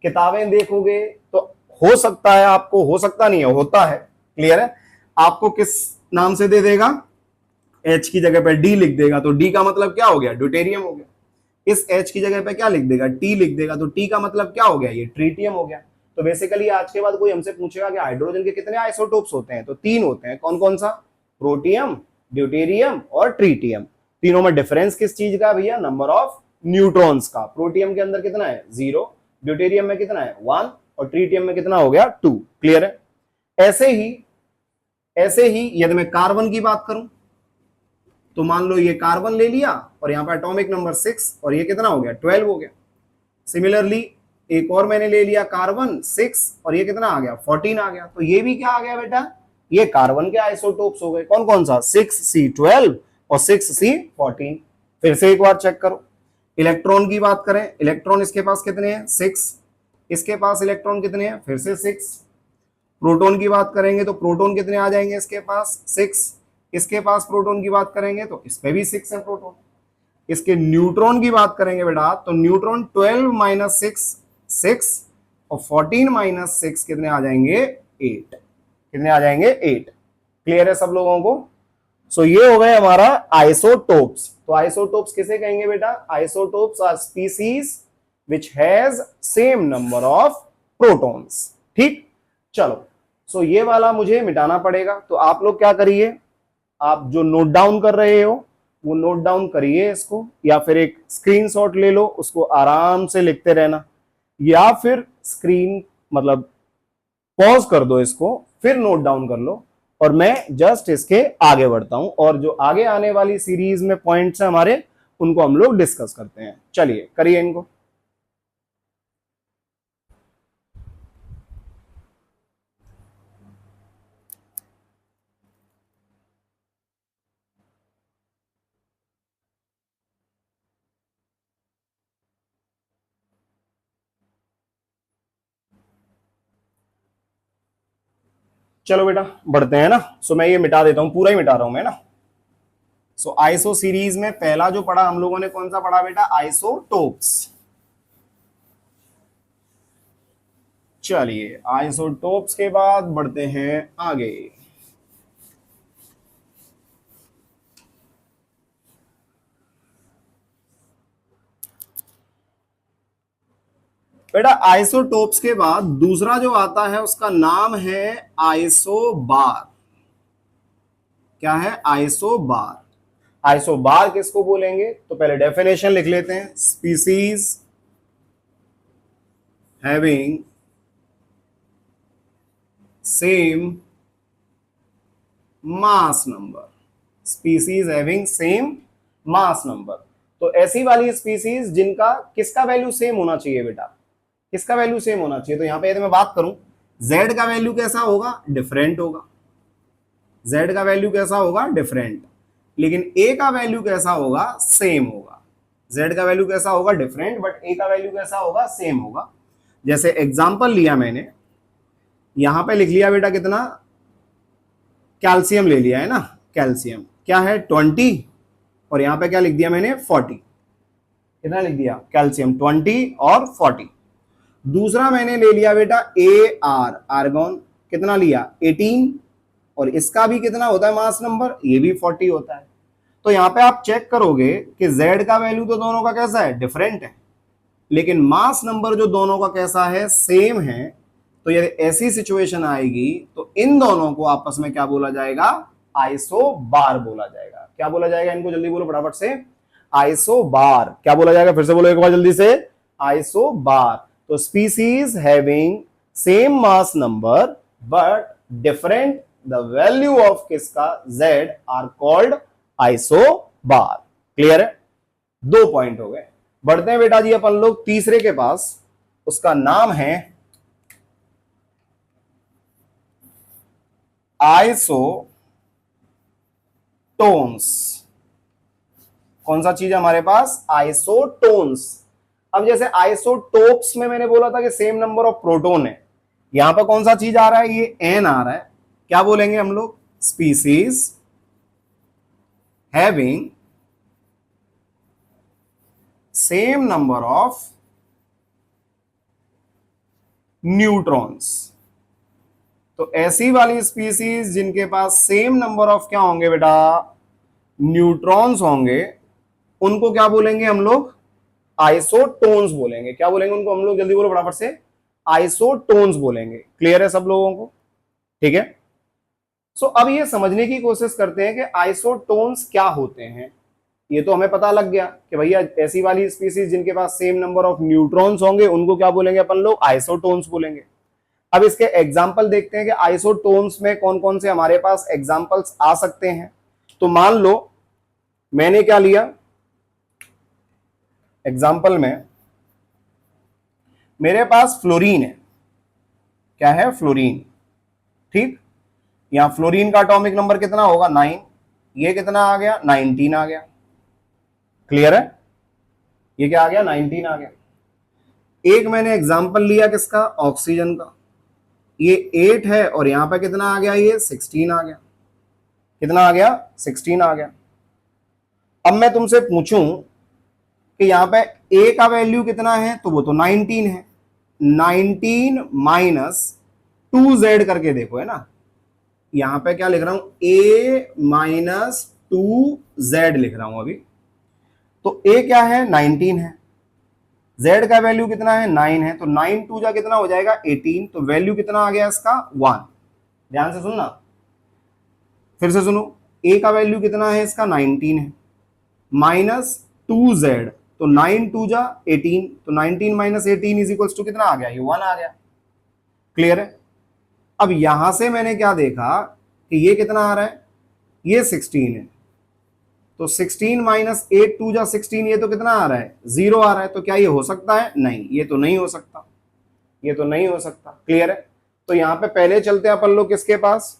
किताबें देखोगे तो हो सकता है आपको, हो सकता नहीं है, होता है, क्लियर है, आपको किस नाम से दे देगा? H की जगह पे D लिख देगा। तो D का मतलब क्या हो गया? ड्यूटेरियम हो गया। इस H की जगह पे क्या लिख देगा? T लिख देगा। तो T का मतलब क्या हो गया? ये ट्रीटियम हो गया। तो बेसिकली आज के बाद कोई हमसे पूछेगा कि हाइड्रोजन के कितने आइसोटोप्स होते हैं, तो 3 होते हैं। कौन कौन सा? प्रोटियम, ड्यूटेरियम और ट्रीटियम। तीनों में डिफरेंस किस चीज का भैया? नंबर ऑफ न्यूट्रॉन्स का। प्रोटियम के अंदर कितना है? 0। ड्यूटेरियम में कितना है? 1। और ट्रीटियम में कितना हो गया? 2। क्लियर है? ऐसे ही यदि मैं कार्बन की बात करूं तो मान लो ये कार्बन ले लिया और यहां पर एटॉमिक नंबर 6 और ये कितना हो गया? 12 हो गया। सिमिलरली एक और मैंने ले लिया कार्बन 6 और ये कितना आ गया? 14 आ गया। तो ये भी क्या आ गया बेटा? ये कार्बन के आइसोटोप्स हो गए। कौन कौन सा? 6C12 और 6C14। फिर से एक बार चेक करो। इलेक्ट्रॉन की बात करें, इलेक्ट्रॉन इसके पास कितने हैं? 6। इसके पास इलेक्ट्रॉन कितने हैं? फिर से 6। प्रोटॉन की बात करेंगे तो प्रोटॉन कितने आ जाएंगे इसके पास? 6। इसके पास प्रोटॉन की बात करेंगे तो इसमें भी 6 है प्रोटॉन। इसके न्यूट्रॉन की बात करेंगे बेटा तो न्यूट्रॉन 12 माइनस 6 6 और 14 माइनस 6 कितने आ जाएंगे? 8। कितने आ जाएंगे? 8। क्लियर है सब लोगों को? सो ये हो गए हमारा आइसोटोप्स। तो आइसोटोप्स किसे कहेंगे बेटा? Isotopes are species which has same number of protons. ठीक, चलो। सो ये वाला मुझे मिटाना पड़ेगा। तो आप लोग क्या करिए, आप जो नोट डाउन कर रहे हो वो नोट डाउन करिए इसको, या फिर एक स्क्रीनशॉट ले लो, उसको आराम से लिखते रहना, या फिर स्क्रीन मतलब पॉज कर दो इसको, फिर नोट डाउन कर लो, और मैं जस्ट इसके आगे बढ़ता हूं और जो आगे आने वाली सीरीज में पॉइंट्स हैं हमारे, उनको हम लोग डिस्कस करते हैं। चलिए करिए इनको। चलो बेटा बढ़ते हैं ना। सो मैं ये मिटा देता हूं, पूरा ही मिटा रहा हूं मैं ना। सो आइसो सीरीज में पहला जो पढ़ा हम लोगों ने, कौन सा पढ़ा बेटा? आइसोटोप्स। चलिए आइसोटोप्स के बाद बढ़ते हैं आगे। बेटा आइसोटोप्स के बाद दूसरा जो आता है उसका नाम है आइसोबार। क्या है? आइसोबार। आइसोबार किसको बोलेंगे? तो पहले डेफिनेशन लिख लेते हैं। Species having same mass number. Species having same mass number. तो ऐसी वाली स्पीसीज जिनका किसका वैल्यू सेम होना चाहिए बेटा? किसका वैल्यू सेम होना चाहिए? तो यहां पे यदि मैं बात करूं, z का वैल्यू कैसा होगा? डिफरेंट होगा। z का वैल्यू कैसा होगा? डिफरेंट। लेकिन a का वैल्यू कैसा होगा? सेम होगा। z का वैल्यू कैसा होगा? डिफरेंट, बट a का वैल्यू कैसा होगा? सेम होगा। जैसे एग्जांपल लिया मैंने, यहां पे लिख लिया बेटा कितना? कैल्शियम ले लिया है ना। कैल्शियम क्या है? 20। और यहां पे क्या लिख दिया मैंने? 40। कितना लिख दिया? कैल्शियम 20 और 40। दूसरा मैंने ले लिया बेटा AR, आर्गन। कितना लिया? 18। और इसका भी कितना होता है मास नंबर? ये भी 40 होता है। तो यहां पे आप चेक करोगे कि Z का वैल्यू तो दोनों का कैसा है? डिफरेंट है, लेकिन मास नंबर जो दोनों का कैसा है? सेम है। तो यदि ऐसी सिचुएशन आएगी तो इन दोनों को आपस में क्या बोला जाएगा? आइसोबार बोला जाएगा। क्या बोला जाएगा? इनको जल्दी बोलो फटाफट से। आइसोबार। क्या बोला जाएगा? फिर से बोलो एक बार जल्दी से। आइसोबार। तो species having same mass number but different the value of किसका? Z are called isobar. Clear है? 2 पॉइंट हो गए। बढ़ते हैं बेटा जी अपन लोग तीसरे के पास। उसका नाम है आइसोटोन्स। कौन सा चीज है हमारे पास? आइसोटोन्स। अब जैसे आइसोटोप्स में मैंने बोला था कि सेम नंबर ऑफ प्रोटोन है, यहां पर कौन सा चीज आ रहा है? ये एन आ रहा है। क्या बोलेंगे हम लोग? Species having same number of neutrons. तो ऐसी वाली स्पीसीज जिनके पास सेम नंबर ऑफ क्या होंगे बेटा? न्यूट्रॉन्स होंगे, उनको क्या बोलेंगे हम लोग? आइसोटोन्स बोलेंगे। क्या बोलेंगे उनको हम लोग? जल्दी बोलो फटाफट से। आइसोटोन्स बोलेंगे। क्लियर है सब लोगों को? ठीक है। सो अब ये समझने की कोशिश करते हैं कि आइसोटोन्स क्या होते हैं। ये तो हमें पता लग गया कि भैया ऐसी वाली स्पीसीज जिनके पास सेम नंबर ऑफ न्यूट्रॉन्स होंगे उनको क्या बोलेंगे अपन लोग? आइसोटोन्स बोलेंगे। अब इसके एग्जाम्पल देखते हैं कि आइसोटोन्स में कौन कौन से हमारे पास एग्जाम्पल्स आ सकते हैं। तो मान लो मैंने क्या लिया एग्जाम्पल में, मेरे पास फ्लोरीन है। क्या है? फ्लोरीन। ठीक। यहां फ्लोरीन का एटॉमिक नंबर कितना होगा? 9। ये कितना आ गया? 19 आ गया। क्लियर है? ये क्या आ गया? 19 आ गया। एक मैंने एग्जाम्पल लिया किसका? ऑक्सीजन का। ये 8 है और यहां पर कितना आ गया? ये 16 आ गया। कितना आ गया? 16 आ गया। अब मैं तुमसे पूछूं कि यहां पे ए का वैल्यू कितना है, तो वो तो 19 है। 19 माइनस 2z करके देखो, है ना। यहां पे क्या लिख रहा हूं? a माइनस 2z लिख रहा हूं अभी। तो a क्या है? 19 है। z का वैल्यू कितना है? 9 है। तो 9 2 जा कितना हो जाएगा? 18। तो वैल्यू कितना आ गया इसका? 1। ध्यान से सुनना, फिर से सुनो। a का वैल्यू कितना है इसका? 19 है। माइनस 2z, तो 9 2 जा 18। तो 19 माइनस 18 इज इक्वल्स टू कितना आ गया? ये 1 आ गया। क्लियर है? अब यहां से मैंने क्या देखा कि ये कितना आ रहा है? ये 16 है। तो 16 माइनस 8 2 जा 16, ये तो कितना आ रहा है? 0 आ रहा है। तो क्या ये हो सकता है? नहीं, ये तो नहीं हो सकता। ये तो नहीं हो सकता। क्लियर है? तो यहां पे पहले चलते हैं अपन लोग किसके पास?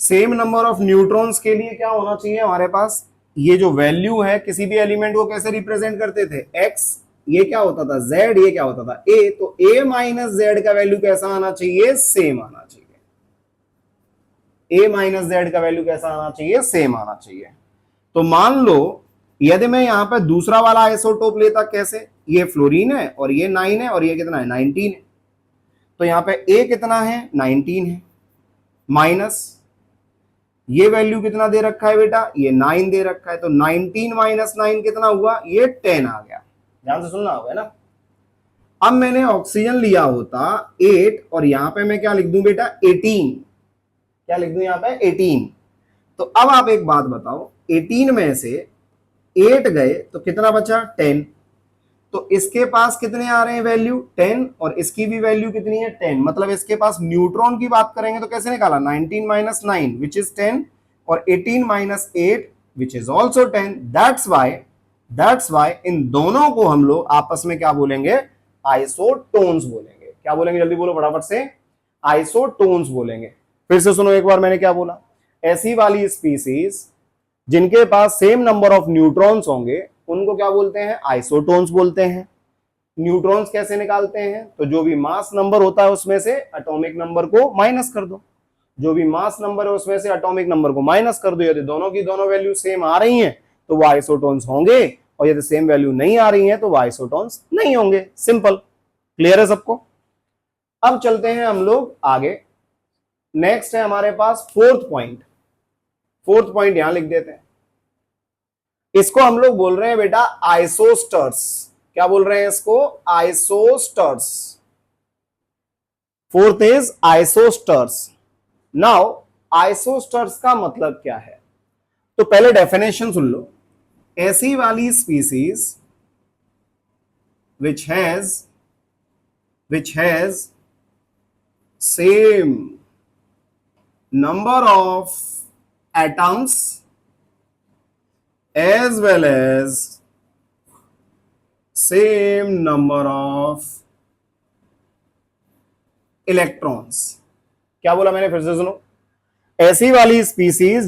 सेम नंबर ऑफ न्यूट्रॉन्स के लिए क्या होना चाहिए हमारे पास? ये जो वैल्यू है किसी भी एलिमेंट को कैसे रिप्रेजेंट करते थे? एक्स। ये क्या होता था? जेड। ये क्या होता था? ए। तो ए माइनस जेड का वैल्यू कैसा आना चाहिए? सेम आना चाहिए। ए माइनस जेड का वैल्यू कैसा आना चाहिए? सेम आना चाहिए। तो मान लो यदि मैं यहां पर दूसरा वाला आइसोटोप लेता, कैसे? ये फ्लोरीन है और ये 9 है और ये कितना है? 19 है। तो यहां पे ए कितना है? 19 है। माइनस ये वैल्यू कितना दे रखा है बेटा? ये 9 दे रखा है। तो 19 माइनस 9 कितना हुआ? ये 10 आ गया। ध्यान से सुनना होगा ना। अब मैंने ऑक्सीजन लिया होता 8 और यहां पे मैं क्या लिख दूं बेटा? 18। क्या लिख दूं यहां पे? 18। तो अब आप एक बात बताओ, 18 में से 8 गए तो कितना बचा? 10। तो इसके पास कितने आ रहे हैं वैल्यू? 10। और इसकी भी वैल्यू कितनी है? 10। मतलब इसके पास न्यूट्रॉन की बात करेंगे तो कैसे निकाला? 19 माइनस 9 विच इज 10 और 18 minus 8 which is also 10। That's why इन दोनों को हम लोग आपस में क्या बोलेंगे? आइसोटोन्स बोलेंगे। क्या बोलेंगे? जल्दी बोलो फटाफट से। आइसोटोन्स बोलेंगे। फिर से सुनो एक बार मैंने क्या बोला। ऐसी वाली स्पीसीज जिनके पास सेम नंबर ऑफ न्यूट्रॉन्स होंगे उनको क्या बोलते हैं? आइसोटोन्स बोलते हैं। न्यूट्रॉन्स कैसे निकालते हैं? तो जो भी मास नंबर होता है उसमें से एटॉमिक नंबर को माइनस कर दो। जो भी मास नंबर है उसमें से एटॉमिक नंबर को माइनस कर दो। यदि दोनों की दोनों वैल्यू सेम आ रही हैं तो वो आइसोटोन्स होंगे, और यदि सेम वैल्यू नहीं आ रही है तो वो आइसोटोन्स नहीं होंगे। सिंपल। क्लियर है सबको? अब चलते हैं हम लोग आगे। नेक्स्ट है हमारे पास फोर्थ पॉइंट। फोर्थ पॉइंट यहां लिख देते हैं। इसको हम लोग बोल रहे हैं बेटा आइसोस्टर्स। क्या बोल रहे हैं इसको? Isosters. Fourth is isosters. Now isosters का मतलब क्या है? तो पहले डेफिनेशन सुन लो। ऐसी वाली species which has same number of atoms as well as same number of electrons। क्या बोला मैंने, फिर से सुनो। ऐसी वाली स्पीसीज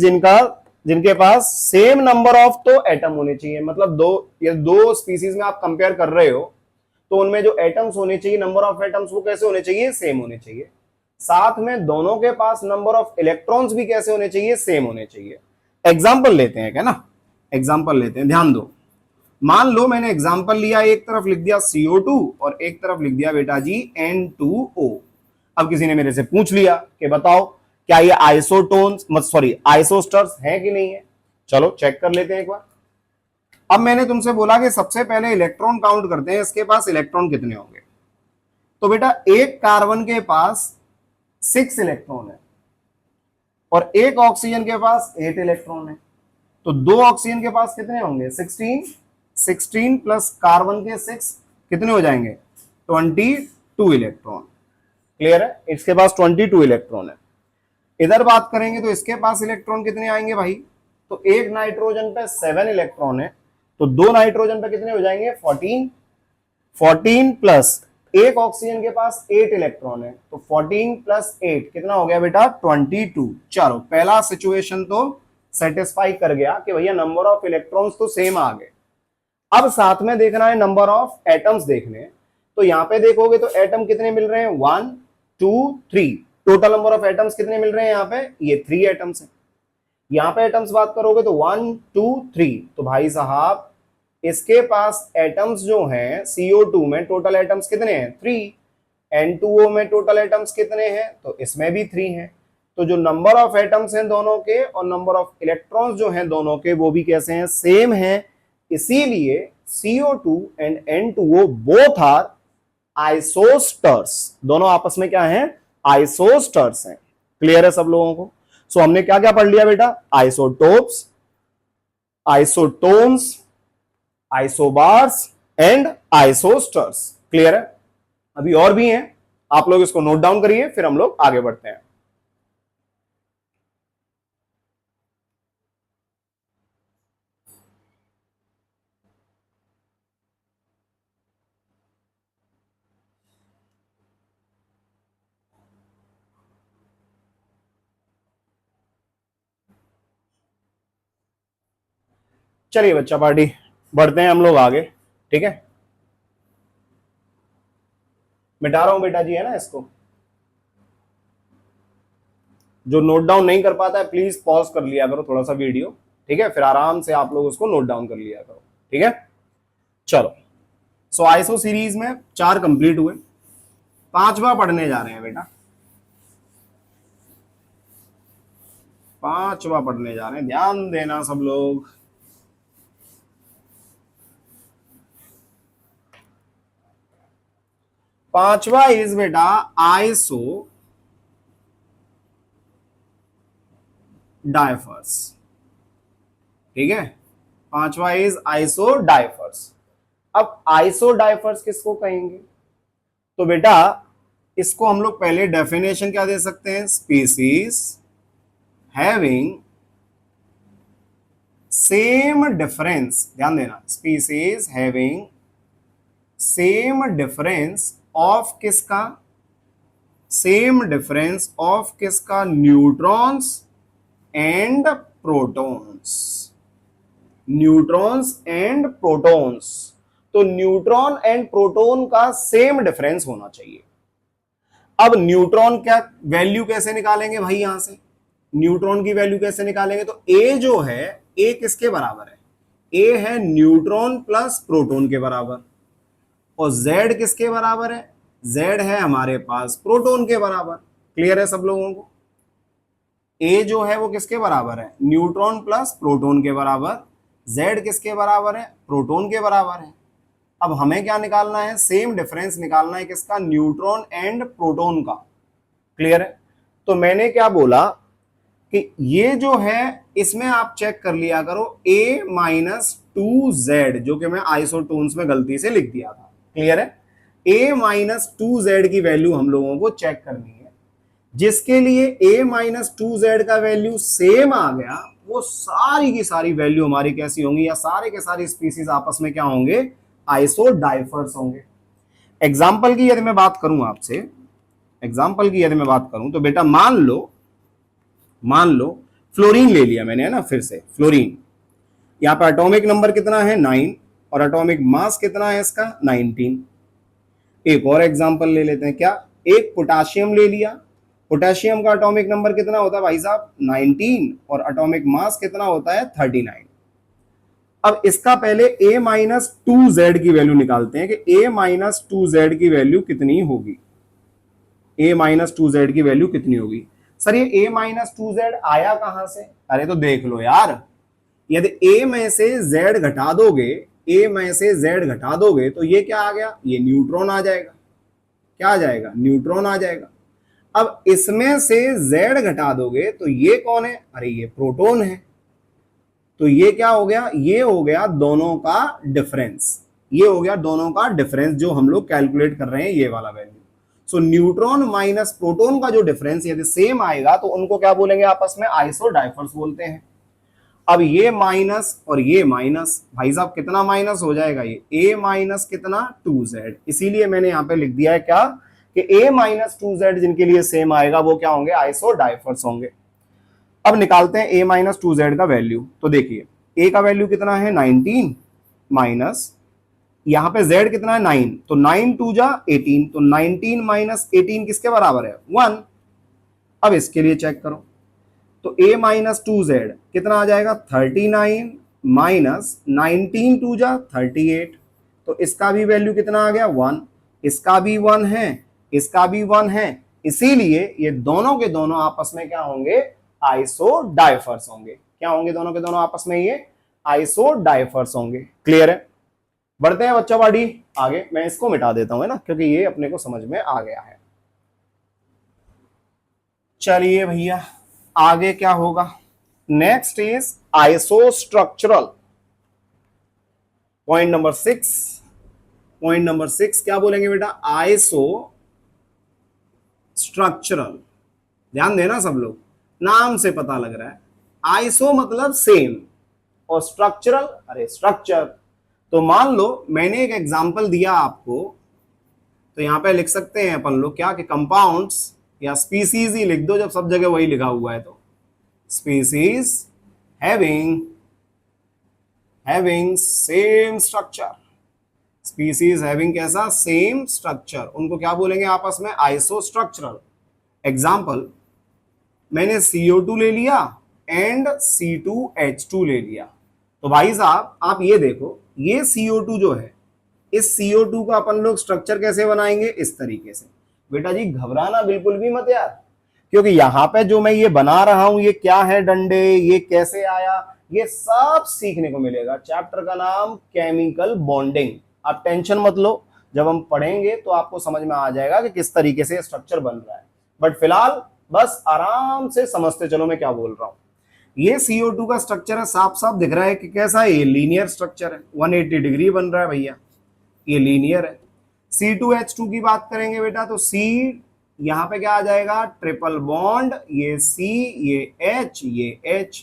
जिनके पास सेम नंबर ऑफ तो एटम होने चाहिए, मतलब दो स्पीसीज में आप कंपेयर कर रहे हो तो उनमें जो एटम्स होने चाहिए, नंबर ऑफ एटम्स, वो कैसे होने चाहिए, सेम होने चाहिए। साथ में दोनों के पास नंबर ऑफ इलेक्ट्रॉन्स भी कैसे होने चाहिए, सेम होने चाहिए। एग्जाम्पल लेते हैं क्या ना, एग्जाम्पल लेते हैं, ध्यान दो। मान लो मैंने एग्जाम्पल लिया, एक तरफ लिख दिया CO2 और एक तरफ लिख दिया बेटा जी N2O। अब किसी ने मेरे से पूछ लिया कि बताओ क्या ये आइसोटोन्स, सॉरी आइसोस्टर्स हैं कि नहीं है। चलो चेक कर लेते हैं एक बार। अब मैंने तुमसे बोला कि सबसे पहले इलेक्ट्रॉन काउंट करते हैं, इसके पास इलेक्ट्रॉन कितने होंगे। तो बेटा एक कार्बन के पास 6 इलेक्ट्रॉन है और एक ऑक्सीजन के पास 8 इलेक्ट्रॉन है, तो दो ऑक्सीजन के पास कितने होंगे, 16 प्लस कार्बन के 6 कितने हो जाएंगे, 22 इलेक्ट्रॉन। क्लियर है, इसके पास 22 इलेक्ट्रॉन है। इधर बात करेंगे तो इसके पास इलेक्ट्रॉन कितने आएंगे भाई, तो एक नाइट्रोजन पे 7 इलेक्ट्रॉन है, तो दो नाइट्रोजन पे कितने हो जाएंगे, 14 प्लस एक ऑक्सीजन के पास 8 इलेक्ट्रॉन है, तो 14 प्लस 8 कितना हो गया बेटा, 22। चलो पहला सिचुएशन तो सेटिस्फाई कर गया कि भैया नंबर ऑफ इलेक्ट्रॉन्स तो सेम आ गए। अब साथ में देखना है नंबर ऑफ एटम्स देखने, तो यहां पे देखोगे तो एटम कितने मिल रहे हैं, 1 2 3। टोटल नंबर ऑफ एटम्स कितने मिल रहे हैं यहाँ पे, ये 3 एटम्स हैं। यहां पे एटम्स बात करोगे तो 1 2 3, तो भाई साहब इसके पास एटम्स जो हैं CO2 में टोटल एटम्स कितने हैं, 3। N2O में टोटल एटम्स कितने हैं, तो इसमें भी 3 हैं। तो जो नंबर ऑफ एटम्स हैं दोनों के और नंबर ऑफ इलेक्ट्रॉन्स जो हैं दोनों के, वो भी कैसे हैं, सेम हैं। इसीलिए CO2 and N2O both are आइसोस्टर्स, दोनों आपस में क्या हैं, आइसोस्टर्स हैं। क्लियर है सब लोगों को। सो हमने क्या क्या पढ़ लिया बेटा, isotopes, isotones, isobars and isosters. Clear है, अभी और भी हैं, आप लोग इसको नोट डाउन करिए, फिर हम लोग आगे बढ़ते हैं। चलिए बच्चा पार्टी, बढ़ते हैं हम लोग आगे। ठीक है, मिटा रहा हूं बेटा जी, है ना इसको। जो नोट डाउन नहीं कर पाता है प्लीज पॉज कर लिया करो थोड़ा सा वीडियो, ठीक है, फिर आराम से आप लोग उसको नोट डाउन कर लिया करो। ठीक है, चलो। सो आइसो सीरीज में 4 कंप्लीट हुए, 5वां पढ़ने जा रहे हैं बेटा, 5वां पढ़ने जा रहे हैं, ध्यान देना सब लोग। पांचवा इज बेटा आइसो डाइफर्स। ठीक है, पांचवा इज आइसो डाइफर्स। अब आइसो डाइफर्स किसको कहेंगे, तो बेटा इसको हम लोग पहले डेफिनेशन क्या दे सकते हैं, स्पीसीज हैविंग सेम डिफरेंस, ध्यान देना, species having same difference of किसका, सेम डिफरेंस ऑफ किसका, neutrons and protons, neutrons and protons. तो न्यूट्रॉन एंड प्रोटॉन का सेम डिफरेंस होना चाहिए। अब न्यूट्रॉन क्या वैल्यू कैसे निकालेंगे भाई, यहां से न्यूट्रॉन की वैल्यू कैसे निकालेंगे, तो ए जो है, ए किसके बराबर है, ए है न्यूट्रॉन प्लस प्रोटॉन के बराबर, और Z किसके बराबर है, Z है हमारे पास प्रोटॉन के बराबर। क्लियर है सब लोगों को, A जो है वो किसके बराबर है, न्यूट्रॉन प्लस प्रोटॉन के बराबर, Z किसके बराबर है, प्रोटॉन के बराबर है। अब हमें क्या निकालना है, सेम डिफरेंस निकालना है किसका, न्यूट्रॉन एंड प्रोटॉन का। क्लियर है, तो मैंने क्या बोला कि ये जो है इसमें आप चेक कर लिया करो A-2Z, जो कि मैं आइसोटोन्स में गलती से लिख दिया था। क्लियर है, A-2Z की वैल्यू हम लोगों को चेक करनी है, जिसके लिए A-2Z का वैल्यू सेम आ गया, वो सारी की सारी वैल्यू हमारी कैसी होंगी, या सारे के सारे स्पीसीज आपस में क्या होंगे, आइसोडाइफर्स होंगे। एग्जाम्पल की यदि मैं बात करूं आपसे, एग्जाम्पल की यदि मैं बात करूं तो बेटा मान लो फ्लोरीन ले लिया मैंने, है ना, फिर से फ्लोरीन, यहां पर एटॉमिक नंबर कितना है 9 और एटॉमिक मास कितना है इसका 19। एक और एग्जांपल ले लेते हैं, क्या, एक पोटाशियम ले लिया, पोटेशियम का एटॉमिक नंबर कितना होता है भाई साहब 19 और एटॉमिक मास कितना होता है 39। अब इसका पहले a-2z की वैल्यू निकालते हैं कि a-2z की वैल्यू कितनी होगी, a-2z की वैल्यू कितनी होगी। सर ये a-2z आया कहां से, अरे तो देख लो यार, यदि a में से z घटा दोगे, a में से z घटा दोगे तो ये क्या आ गया, ये न्यूट्रॉन आ जाएगा। क्या आ जाएगा, न्यूट्रॉन आ जाएगा। अब इसमें से z घटा दोगे तो ये कौन है, अरे ये प्रोटॉन है। तो ये क्या हो गया, ये हो गया दोनों का डिफरेंस, ये हो गया दोनों का डिफरेंस जो हम लोग कैलकुलेट कर रहे हैं, ये वाला वैल्यू। सो न्यूट्रॉन माइनस प्रोटॉन का जो डिफरेंस यदि सेम आएगा तो उनको क्या बोलेंगे आपस में, आइसोडाइफर्स बोलते हैं। अब ये माइनस और ये माइनस, भाई साहब कितना माइनस हो जाएगा, ये a माइनस कितना 2z, इसीलिए मैंने यहां पे लिख दिया है क्या कि a-2z जिनके लिए सेम आएगा वो क्या होंगे, आइसोडाइफर्स होंगे। अब निकालते हैं a-2z का वैल्यू। तो देखिए a का वैल्यू कितना है 19 माइनस यहां पे z कितना है 9, तो 9 2 जा 18, तो 19 माइनस 18 किसके बराबर है 1। अब इसके लिए चेक करो तो a-2z कितना आ जाएगा 39 माइनस 19 2 जा 38, तो इसका भी वैल्यू कितना आ गया 1, इसका भी 1 है, इसका भी 1 है, इसीलिए ये दोनों के दोनों आपस में क्या होंगे, आइसोडाइफर्स होंगे। क्या होंगे दोनों के दोनों आपस में, ये आइसोडाइफर्स होंगे। क्लियर है, बढ़ते हैं बच्चा बाड़ी आगे, मैं इसको मिटा देता हूं, है ना, क्योंकि ये अपने को समझ में आ गया है। चलिए भैया आगे क्या होगा, next is isostructural. Point number 6, point number 6 क्या बोलेंगे बेटा, आइसो स्ट्रक्चरल। ध्यान देना सब लोग, नाम से पता लग रहा है, आइसो मतलब सेम और स्ट्रक्चरल अरे स्ट्रक्चर। तो मान लो मैंने एक एग्जांपल दिया आपको, तो यहां पे लिख सकते हैं अपन लोग क्या कि कंपाउंड्स या स्पीसीज ही लिख दो, जब सब जगह वही लिखा हुआ है। तो species having same structure, species having कैसा, सेम स्ट्रक्चर, उनको क्या बोलेंगे आपस में, आइसोस्ट्रक्चरल। एग्जांपल, मैंने CO2 ले लिया एंड C2H2 ले लिया। तो भाई साहब आप ये देखो, ये CO2 जो है, इस CO2 का अपन लोग स्ट्रक्चर कैसे बनाएंगे, इस तरीके से। बेटा जी घबराना बिल्कुल भी मत यार, क्योंकि यहां पे जो मैं ये बना रहा हूं ये क्या है डंडे, ये कैसे आया, ये सब सीखने को मिलेगा। चैप्टर का नाम केमिकल बॉन्डिंग। आप टेंशन मत लो, जब हम पढ़ेंगे तो आपको समझ में आ जाएगा कि किस तरीके से स्ट्रक्चर बन रहा है। बट फिलहाल बस आराम से समझते चलो मैं क्या बोल रहा हूं। ये CO2 का स्ट्रक्चर है, साफ साफ दिख रहा है कि कैसा है, ये लीनियर स्ट्रक्चर है, 180 डिग्री बन रहा है भैया, ये लीनियर है। C2H2 की बात करेंगे बेटा, तो C यहां पे क्या आ जाएगा, ट्रिपल बॉन्ड, ये C, ये H, ये H,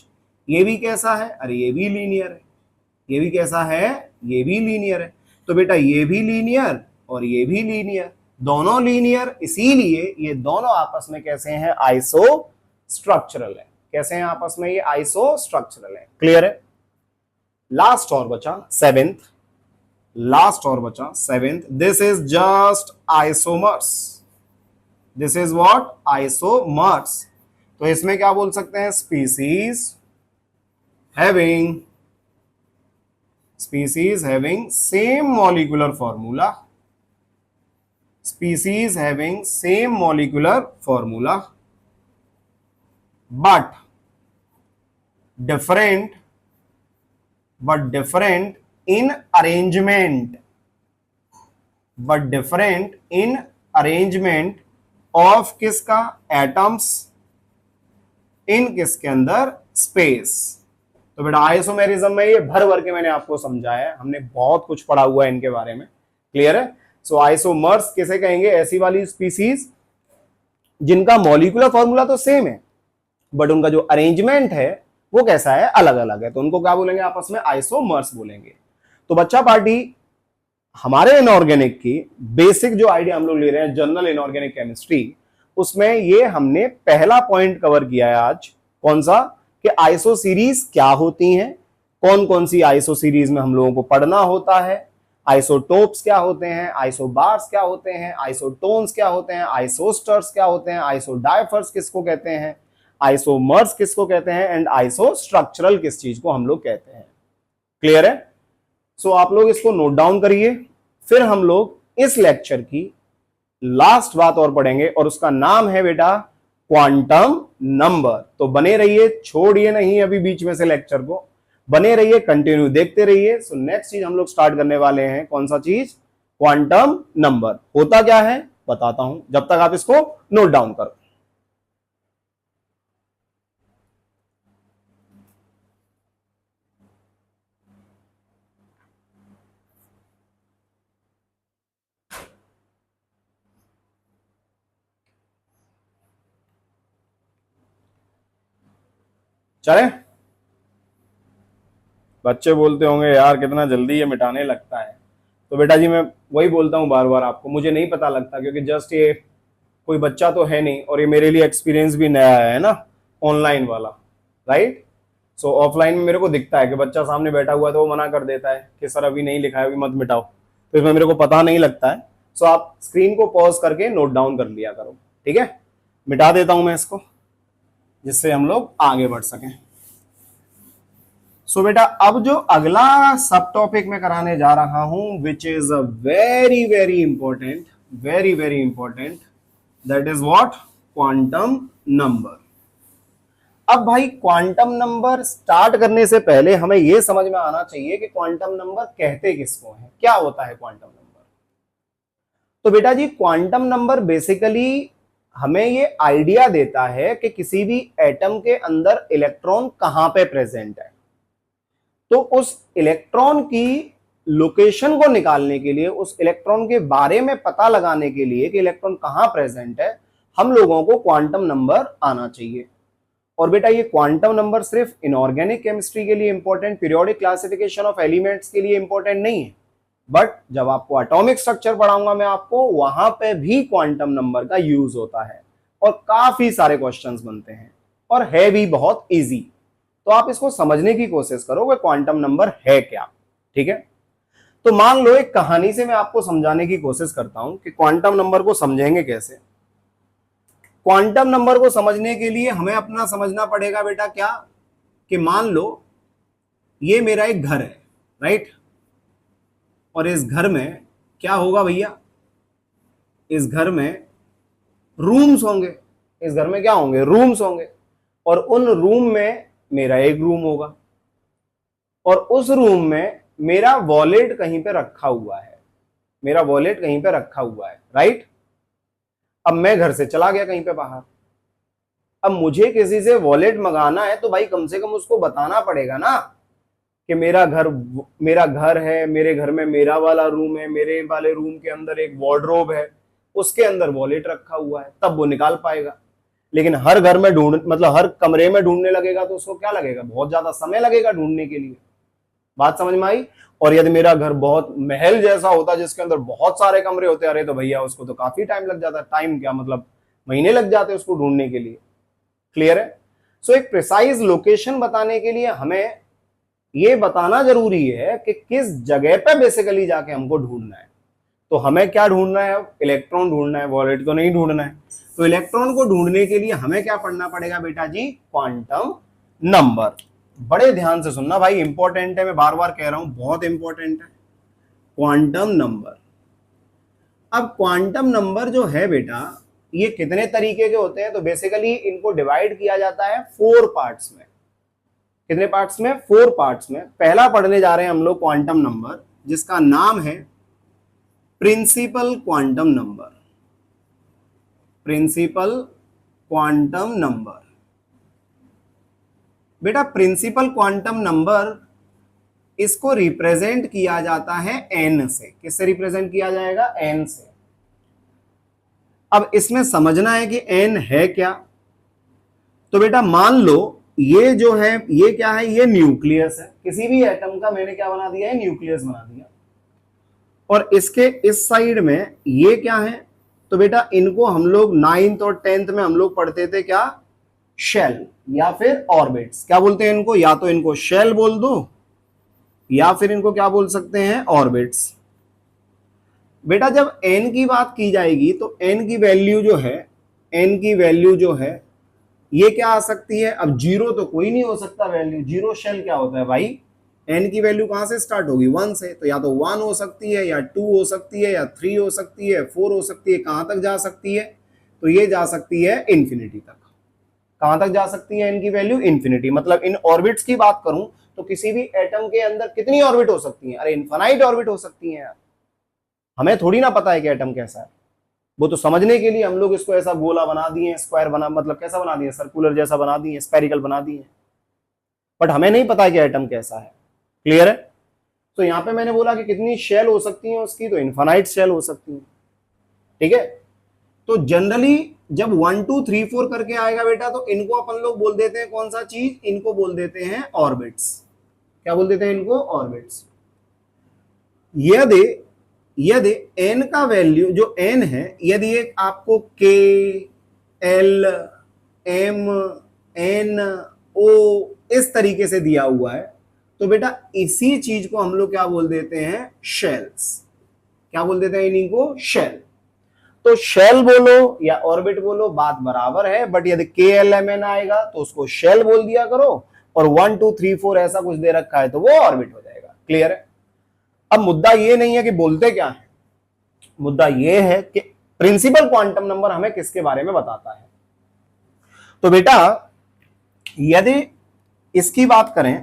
ये भी कैसा है, अरे ये भी लीनियर है, ये भी कैसा है, ये भी लीनियर है। तो बेटा ये भी लीनियर और ये भी लीनियर, दोनों लीनियर, इसीलिए ये दोनों आपस में कैसे हैं, आइसो स्ट्रक्चरल है। कैसे हैं आपस में, ये आइसो स्ट्रक्चरल है। क्लियर है, लास्ट और बचा सेवेंथ, लास्ट और बचा seventh, this is just isomers, this is what, isomers. तो इसमें क्या बोल सकते हैं, species having same molecular formula, species having same molecular formula but different in arrangement, of किसका, एटम्स, इन किसके अंदर, स्पेस। तो बेटा आइसोमेरिज्म में ये भर भर के मैंने आपको समझाया है, हमने बहुत कुछ पढ़ा हुआ है इनके बारे में। क्लियर है, सो आइसोमर्स किसे कहेंगे, ऐसी वाली स्पीसीज जिनका मॉलिक्यूलर फॉर्मूला तो सेम है बट उनका जो अरेंजमेंट है वो कैसा है, अलग अलग है, तो उनको क्या बोलेंगे आपस में, आइसोमर्स बोलेंगे। तो बच्चा पार्टी हमारे इनऑर्गेनिक की बेसिक जो आइडिया हम लोग ले रहे हैं जनरल इनऑर्गेनिक केमिस्ट्री, उसमें ये हमने पहला पॉइंट कवर किया है आज। कौन सा, कि आइसो सीरीज क्या होती हैं, कौन कौन सी आइसो सीरीज में हम लोगों को पढ़ना होता है, आइसोटोप्स क्या होते हैं, आइसोबार्स क्या होते हैं, आइसोटोन्स क्या होते हैं, आइसोस्टर्स क्या होते हैं, आइसोडाइफर्स किसको कहते हैं, आइसोमर्स किसको कहते हैं, एंड आइसोस्ट्रक्चरल किस चीज को हम लोग कहते हैं। क्लियर है? सो आप लोग इसको नोट डाउन करिए, फिर हम लोग इस लेक्चर की लास्ट बात और पढ़ेंगे और उसका नाम है बेटा क्वांटम नंबर। तो बने रहिए, छोड़िए नहीं अभी बीच में से लेक्चर को, बने रहिए, कंटिन्यू देखते रहिए। सो नेक्स्ट चीज हम लोग स्टार्ट करने वाले हैं, कौन सा चीज, क्वांटम नंबर। होता क्या है बताता हूं, जब तक आप इसको नोट डाउन करो। चले, बच्चे बोलते होंगे यार कितना जल्दी ये मिटाने लगता है, तो बेटा जी मैं वही बोलता हूं बार बार आपको, मुझे नहीं पता लगता क्योंकि जस्ट ये कोई बच्चा तो है नहीं और ये मेरे लिए एक्सपीरियंस भी नया है ना, ऑनलाइन वाला, राइट। सो ऑफलाइन में मेरे को दिखता है कि बच्चा सामने बैठा हुआ है तो वो मना कर देता है कि सर अभी नहीं लिखा है, अभी मत मिटाओ, तो इसमें मेरे को पता नहीं लगता है। सो आप स्क्रीन को पॉज करके नोट डाउन कर लिया करो, ठीक है। मिटा देता हूं मैं इसको जिससे हम लोग आगे बढ़ सकें। सो बेटा अब जो अगला सब टॉपिक मैं कराने जा रहा हूं which is a very very important, very very important, that is what, quantum number. अब भाई क्वांटम नंबर स्टार्ट करने से पहले हमें यह समझ में आना चाहिए कि क्वांटम नंबर कहते किसको हैं, क्या होता है क्वांटम नंबर। तो बेटा जी क्वांटम नंबर बेसिकली हमें ये आइडिया देता है कि किसी भी एटम के अंदर इलेक्ट्रॉन कहां पे प्रेजेंट है। तो उस इलेक्ट्रॉन की लोकेशन को निकालने के लिए, उस इलेक्ट्रॉन के बारे में पता लगाने के लिए कि इलेक्ट्रॉन कहां प्रेजेंट है, हम लोगों को क्वांटम नंबर आना चाहिए। और बेटा ये क्वांटम नंबर सिर्फ इनऑर्गेनिक केमिस्ट्री के लिए important, periodic classification of elements के लिए इंपॉर्टेंट नहीं है, बट जब आपको एटॉमिक स्ट्रक्चर पढ़ाऊंगा मैं आपको, वहां पे भी क्वांटम नंबर का यूज होता है और काफी सारे क्वेश्चंस बनते हैं और है भी बहुत इजी। तो आप इसको समझने की कोशिश करो कि क्वांटम नंबर है क्या, ठीक है। तो मान लो एक कहानी से मैं आपको समझाने की कोशिश करता हूं कि क्वांटम नंबर को समझेंगे कैसे। क्वांटम नंबर को समझने के लिए हमें अपना समझना पड़ेगा बेटा क्या, कि मान लो ये मेरा एक घर है, राइट, और इस घर में क्या होगा भैया, इस घर में रूम्स होंगे, इस घर में क्या होंगे, रूम्स होंगे, और उन रूम में मेरा एक रूम होगा और उस रूम में मेरा वॉलेट कहीं पे रखा हुआ है, मेरा वॉलेट कहीं पे रखा हुआ है, राइट। अब मैं घर से चला गया कहीं पे बाहर, अब मुझे किसी से वॉलेट मंगाना है तो भाई कम से कम उसको बताना पड़ेगा ना कि मेरा घर है, मेरे घर में मेरा वाला रूम है, मेरे वाले रूम के अंदर एक वार्डरोब है, उसके अंदर वॉलेट रखा हुआ है, तब वो निकाल पाएगा। लेकिन हर घर में मतलब हर कमरे में ढूंढने लगेगा तो उसको क्या लगेगा, बहुत ज्यादा समय लगेगा ढूंढने के लिए। बात समझ में आई। और यदि मेरा घर बहुत महल जैसा होता जिसके अंदर बहुत सारे कमरे होते, अरे तो भैया उसको तो काफी टाइम लग जाता, टाइम क्या मतलब महीने लग जाते उसको ढूंढने के लिए। क्लियर है। सो एक प्रिसाइज लोकेशन बताने के लिए हमें यह बताना जरूरी है कि किस जगह पे बेसिकली जाके हमको ढूंढना है। तो हमें क्या ढूंढना है, इलेक्ट्रॉन ढूंढना है, वॉलेट तो नहीं ढूंढना है। तो इलेक्ट्रॉन को ढूंढने के लिए हमें क्या पढ़ना पड़ेगा बेटा जी, क्वांटम नंबर। बड़े ध्यान से सुनना भाई, इंपॉर्टेंट है, मैं बार बार कह रहा हूं बहुत इंपॉर्टेंट है क्वांटम नंबर। अब क्वांटम नंबर जो है बेटा ये कितने तरीके के होते हैं, तो बेसिकली इनको डिवाइड किया जाता है 4 पार्ट्स में। कितने पार्ट्स में, 4 पार्ट्स में। पहला पढ़ने जा रहे हैं हम लोग क्वांटम नंबर जिसका नाम है principal quantum number. Principal quantum number. बेटा प्रिंसिपल क्वांटम नंबर इसको रिप्रेजेंट किया जाता है n से। किससे रिप्रेजेंट किया जाएगा, n से। अब इसमें समझना है कि n है क्या। तो बेटा मान लो ये जो है ये क्या है, ये न्यूक्लियस है। किसी भी एटम का मैंने क्या बना दिया है, न्यूक्लियस बना दिया। और इसके इस साइड में ये क्या है, तो बेटा इनको हम लोग 9th और 10th में हम लोग पढ़ते थे क्या, शेल या फिर ऑर्बिट्स। क्या बोलते हैं इनको, या तो इनको शेल बोल दो या फिर इनको क्या बोल सकते हैं, ऑर्बिट्स। बेटा जब n की बात की जाएगी तो n की वैल्यू जो है, n की वैल्यू जो है ये क्या आ सकती है, अब जीरो तो कोई नहीं हो सकता वैल्यू, जीरो शेल क्या होता है भाई, n की वैल्यू कहां से स्टार्ट होगी, 1 से। तो या तो 1 हो सकती है या 2 हो सकती है या 3 हो सकती है, 4 हो सकती है, कहां तक जा सकती है, तो ये जा सकती है इंफिनिटी तक। कहां तक जा सकती है n की वैल्यू, इंफिनिटी। मतलब इन ऑर्बिट्स की बात करूं तो किसी भी एटम के अंदर कितनी ऑर्बिट हो सकती है, अरे इनफाइनाइट ऑर्बिट हो सकती है यार। हमें थोड़ी ना पता है कि एटम कैसा है, वो तो समझने के लिए हम लोग इसको ऐसा गोला बना दिए, स्क्वायर बना, मतलब कैसा बना दिए, सर्कुलर जैसा बना दिए, स्फेरिकल बना दिए, बट हमें नहीं पता है कि एटम कैसा है। क्लियर है। तो यहां पे मैंने बोला कि कितनी शेल हो सकती है उसकी, तो इनफाइनाइट शेल हो सकती है। ठीक है। तो जनरली जब 1 2 3 4 करके आएगा बेटा, तो इनको अपन लोग बोल देते हैं कौन सा चीज, इनको बोल देते हैं ऑर्बिट्स। क्या बोल देते हैं इनको, ऑर्बिट्स। यदि यदि n का वैल्यू जो n है, यदि एक आपको k l m n o इस तरीके से दिया हुआ है, तो बेटा इसी चीज को हम लोग क्या बोल देते हैं, शेल्स। क्या बोल देते हैं इनको, शेल। तो शेल बोलो या ऑर्बिट बोलो बात बराबर है, बट यदि के एल एम एन आएगा तो उसको शेल बोल दिया करो, और 1 2 3 4 ऐसा कुछ दे रखा है तो वो ऑर्बिट हो जाएगा। क्लियर है। अब मुद्दा ये नहीं है कि बोलते क्या है, मुद्दा ये है कि प्रिंसिपल क्वांटम नंबर हमें किसके बारे में बताता है। तो बेटा यदि इसकी बात करें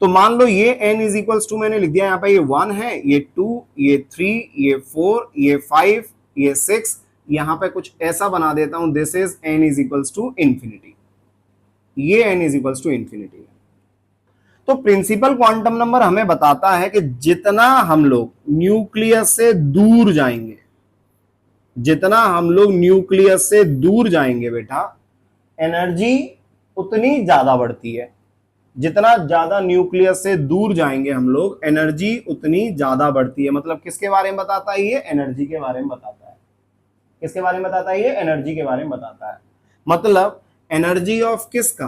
तो मान लो ये n इज इक्वल्स टू, मैंने लिख दिया यहां पे, ये 1 है, ये 2, ये 3, ये 4, ये 5, ये 6, यहां पे कुछ ऐसा बना देता हूं, this is n is equals to infinity, ये n is equals to infinity है। तो प्रिंसिपल क्वांटम नंबर हमें बताता है कि जितना हम लोग न्यूक्लियस से दूर जाएंगे, जितना हम लोग न्यूक्लियस से दूर जाएंगे बेटा, एनर्जी उतनी ज्यादा बढ़ती है। जितना ज्यादा न्यूक्लियस से दूर जाएंगे हम लोग, एनर्जी उतनी ज्यादा बढ़ती है। मतलब किसके बारे में बताता है ये, एनर्जी के बारे में बताता है। किसके बारे में बताता है ये, एनर्जी के बारे में बताता है। मतलब एनर्जी ऑफ किसका,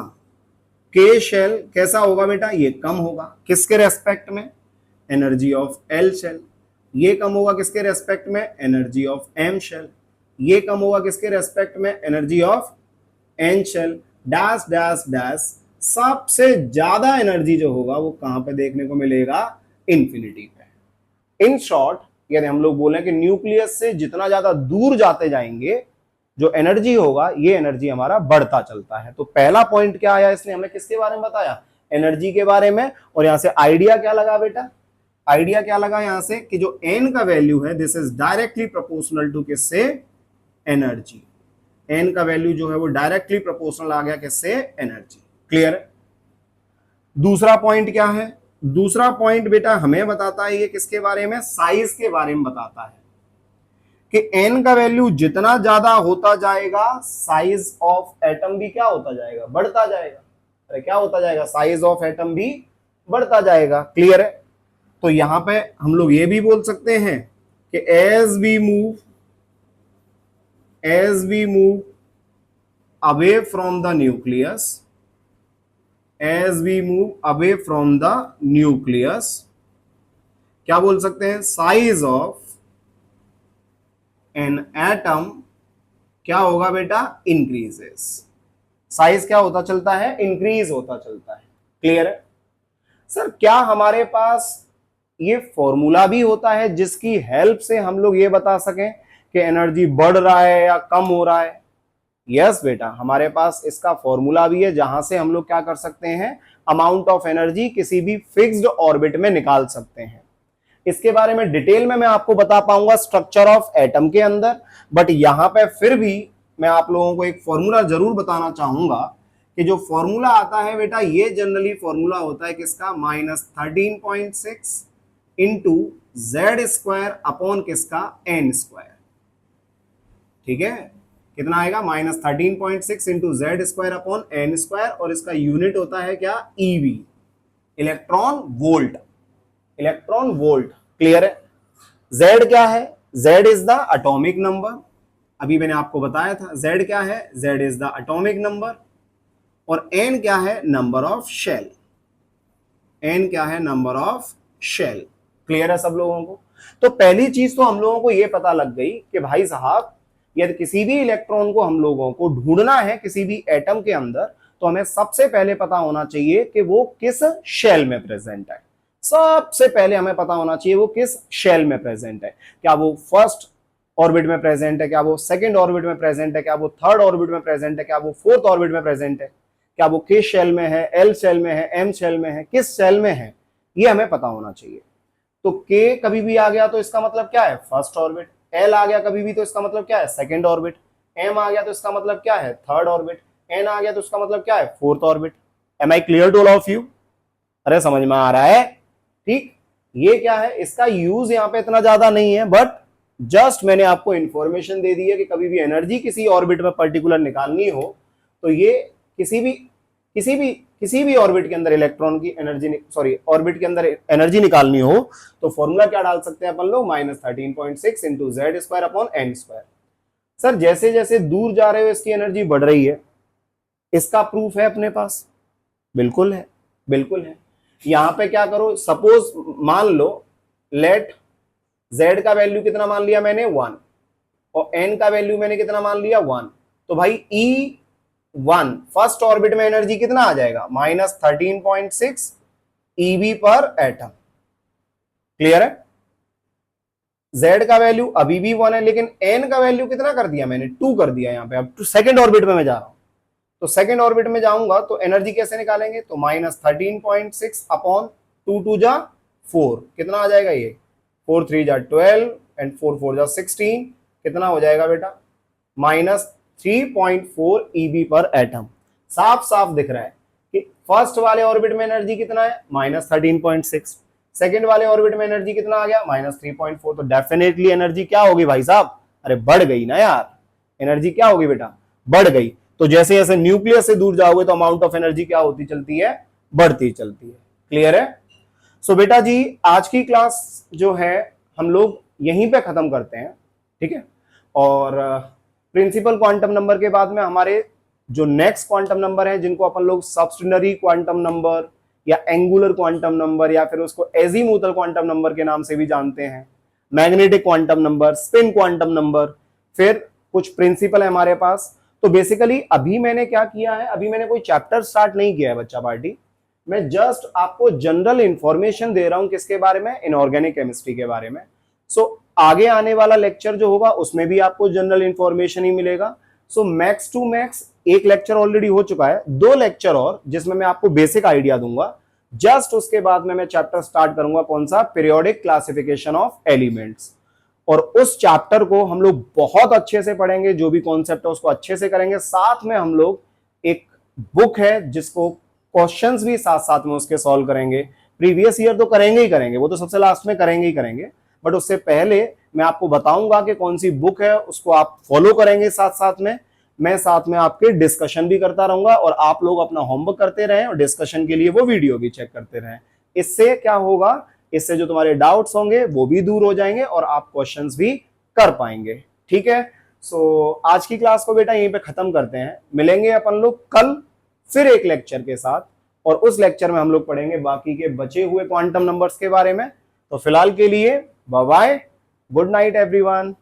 के शेल कैसा होगा बेटा, ये कम होगा। किसके रेस्पेक्ट में, एनर्जी ऑफ एल शेल। ये कम होगा किसके रेस्पेक्ट में, एनर्जी ऑफ एम शेल। ये कम होगा किसके रेस्पेक्ट में, energy of n shell. Dash dash dash, सबसे ज्यादा एनर्जी जो होगा वो कहां पे देखने को मिलेगा, इंफिनिटी पे। इन शॉर्ट यदि हम लोग बोले कि न्यूक्लियस से जितना ज्यादा दूर जाते जाएंगे, जो एनर्जी होगा ये एनर्जी हमारा बढ़ता चलता है। तो पहला पॉइंट क्या आया, इसने हमें किसके बारे में बताया, एनर्जी के बारे में। और यहां से आइडिया क्या लगा बेटा, आइडिया क्या लगा यहां से कि जो n का वैल्यू है this is directly proportional to किससे, एनर्जी। n का वैल्यू जो है वो डायरेक्टली प्रोपोर्शनल आ गया किससे, एनर्जी। क्लियर है। दूसरा पॉइंट क्या है, दूसरा पॉइंट बेटा हमें बताता है ये किसके बारे में, साइज के बारे में बताता है कि n का वैल्यू जितना ज्यादा होता जाएगा, साइज ऑफ एटम भी क्या होता जाएगा, बढ़ता जाएगा। अरे क्या होता जाएगा, साइज ऑफ एटम भी बढ़ता जाएगा। क्लियर है। तो यहां पे हम लोग ये भी बोल सकते हैं कि as we move away from the nucleus, as we move away from the nucleus, क्या बोल सकते हैं, साइज ऑफ एन एटम क्या होगा बेटा, इंक्रीजेस। साइज क्या होता चलता है, इंक्रीज होता चलता है। क्लियर है। सर क्या हमारे पास ये फॉर्मूला भी होता है जिसकी हेल्प से हम लोग ये बता सकें कि एनर्जी बढ़ रहा है या कम हो रहा है। यस बेटा, हमारे पास इसका फॉर्मूला भी है जहां से हम लोग क्या कर सकते हैं, अमाउंट ऑफ एनर्जी किसी भी फिक्स्ड ऑर्बिट में निकाल सकते हैं। इसके बारे में डिटेल में मैं आपको बता पाऊंगा स्ट्रक्चर ऑफ एटम के अंदर, बट यहां पे फिर भी मैं आप लोगों को एक फॉर्मूला जरूर बताना चाहूंगा कि जो फॉर्मूला आता है बेटा, ये जनरली फॉर्मूला होता है किसका, -13.6 इंटू जेड स्क्वायर अपॉन किसका, एन स्क्वायर। ठीक है। कितना आएगा -13.6 into Z square upon n square, और इसका यूनिट होता है क्या, eV, electron volt, electron volt. Clear है। जेड क्या है, Z is the atomic number, अभी मैंने आपको बताया था जेड क्या है, Z is the atomic number, और एन क्या है, नंबर ऑफ शेल, एन क्या है, नंबर ऑफ शेल। क्लियर है सब लोगों को। तो पहली चीज तो हम लोगों को यह पता लग गई कि भाई साहब यदि किसी भी इलेक्ट्रॉन को हम लोगों को ढूंढना है किसी भी एटम के अंदर, तो हमें सबसे पहले पता होना चाहिए कि वो किस शेल में प्रेजेंट है। सबसे पहले हमें पता होना चाहिए वो किस शेल में प्रेजेंट है। क्या वो फर्स्ट ऑर्बिट में प्रेजेंट है, क्या वो सेकंड ऑर्बिट में प्रेजेंट है, क्या वो थर्ड ऑर्बिट में प्रेजेंट है, क्या वो फोर्थ ऑर्बिट में प्रेजेंट है, क्या वो किस शेल में है, एल शेल में है, एम शेल में है, किस शेल में है, ये हमें पता होना चाहिए। तो के कभी भी आ गया तो इसका मतलब क्या है, फर्स्ट ऑर्बिट। एल आ गया कभी भी तो इसका मतलब क्या है, सेकंड ऑर्बिट। एम आ गया तो इसका मतलब क्या है, थर्ड ऑर्बिट। एन आ गया तो इसका मतलब क्या है, fourth orbit. Am I clear to all of you? अरे समझ में आ रहा है? ठीक। ये क्या है, इसका यूज यहाँ पे इतना ज्यादा नहीं है, बट जस्ट मैंने आपको इंफॉर्मेशन दे दी है कि कभी भी एनर्जी किसी ऑर्बिट में पर्टिकुलर निकालनी हो तो ये किसी भी ऑर्बिट के अंदर इलेक्ट्रॉन की एनर्जी, सॉरी ऑर्बिट के अंदर एनर्जी निकालनी हो तो फॉर्मूला क्या डाल सकते हैं अपन लोग, -13.6 into Z square upon n square. Sir जैसे जैसे दूर जा रहे हो इसकी एनर्जी बढ़ रही है, इसका प्रूफ है अपने पास? बिल्कुल है, बिल्कुल है। यहां पे क्या करो, सपोज मान लो लेट z का वैल्यू कितना मान लिया मैंने 1 और n का वैल्यू मैंने कितना मान लिया 1, तो भाई E1 फर्स्ट ऑर्बिट में एनर्जी कितना आ जाएगा, -13.6 EV पर एटम। क्लियर है। z का वैल्यू अभी भी 1 है, लेकिन n का वैल्यू कितना कर दिया मैंने, 2 कर दिया यहां पे। अब तो सेकंड ऑर्बिट में मैं जा रहा हूं, तो सेकंड ऑर्बिट में जाऊंगा तो एनर्जी कैसे निकालेंगे, तो -13.6 अपॉन 2 जा 4, कितना आ जाएगा ये, 4 3 जा 12 एंड 4 4 जा 16, कितना हो जाएगा बेटा, -3.4 EV पर एटम। साफ साफ दिख रहा है कि फर्स्ट वाले ऑर्बिट में एनर्जी कितना है, -13.6, सेकंड वाले ऑर्बिट में एनर्जी कितना आ गया, -3.4। तो डेफिनेटली एनर्जी क्या होगी भाई साहब, अरे बढ़ गई ना यार, एनर्जी क्या होगी बेटा, बढ़ गई। तो जैसे जैसे न्यूक्लियस से दूर जाओगे तो अमाउंट ऑफ एनर्जी क्या होती चलती है, बढ़ती चलती है। क्लियर है। सो बेटा जी आज की क्लास जो है हम लोग यहीं पे खत्म करते हैं, ठीक है। और प्रिंसिपल क्वांटम नंबर के बाद में हमारे जो नेक्स्ट क्वांटम नंबर है, जिनको अपन लोग सब्स्टिनरी क्वांटम नंबर या एंगुलर क्वांटम नंबर या फिर उसको एजीमुथल क्वांटम नंबर के नाम से भी जानते हैं, magnetic quantum number, spin quantum number, फिर कुछ प्रिंसिपल है हमारे पास। तो बेसिकली अभी मैंने क्या किया है, अभी मैंने कोई चैप्टर स्टार्ट नहीं किया है बच्चा पार्टी, मैं जस्ट आपको जनरल इंफॉर्मेशन दे रहा हूं किसके बारे में, इनऑर्गेनिक केमिस्ट्री के बारे में। सो आगे आने वाला लेक्चर जो होगा उसमें भी आपको जनरल इंफॉर्मेशन ही मिलेगा। सो मैक्स टू मैक्स एक लेक्चर ऑलरेडी हो चुका है, 2 लेक्चर और जिसमें मैं आपको बेसिक आइडिया दूंगा। जस्ट उसके बाद में मैं चैप्टर स्टार्ट करूंगा, कौन सा, पीरियोडिक क्लासिफिकेशन ऑफ एलिमेंट्स। और उस चैप्टर को हम लोग बहुत अच्छे से पढ़ेंगे, जो भी कॉन्सेप्ट है उसको अच्छे से करेंगे। साथ में हम लोग एक बुक है जिसको क्वेश्चंस भी साथ साथ में उसके सॉल्व करेंगे। प्रीवियस ईयर तो करेंगे ही करेंगे, वो तो सबसे लास्ट में करेंगे ही करेंगे, बट उससे पहले मैं आपको बताऊंगा कि कौन सी बुक है, उसको आप फॉलो करेंगे साथ साथ में। मैं साथ में आपके डिस्कशन भी करता रहूंगा और आप लोग अपना होमवर्क करते रहें और डिस्कशन के लिए वो वीडियो भी चेक करते रहें। इससे क्या होगा, इससे जो तुम्हारे डाउट्स होंगे वो भी दूर हो जाएंगे और आप क्वेश्चंस भी कर पाएंगे। ठीक है। सो आज की क्लास को बेटा यहीं पे खत्म करते हैं, मिलेंगे अपन लोग कल फिर एक लेक्चर के साथ, और उस लेक्चर में हम लोग पढ़ेंगे बाकी के बचे हुए क्वांटम नंबर्स के बारे में। तो फिलहाल के लिए bye bye, good night everyone.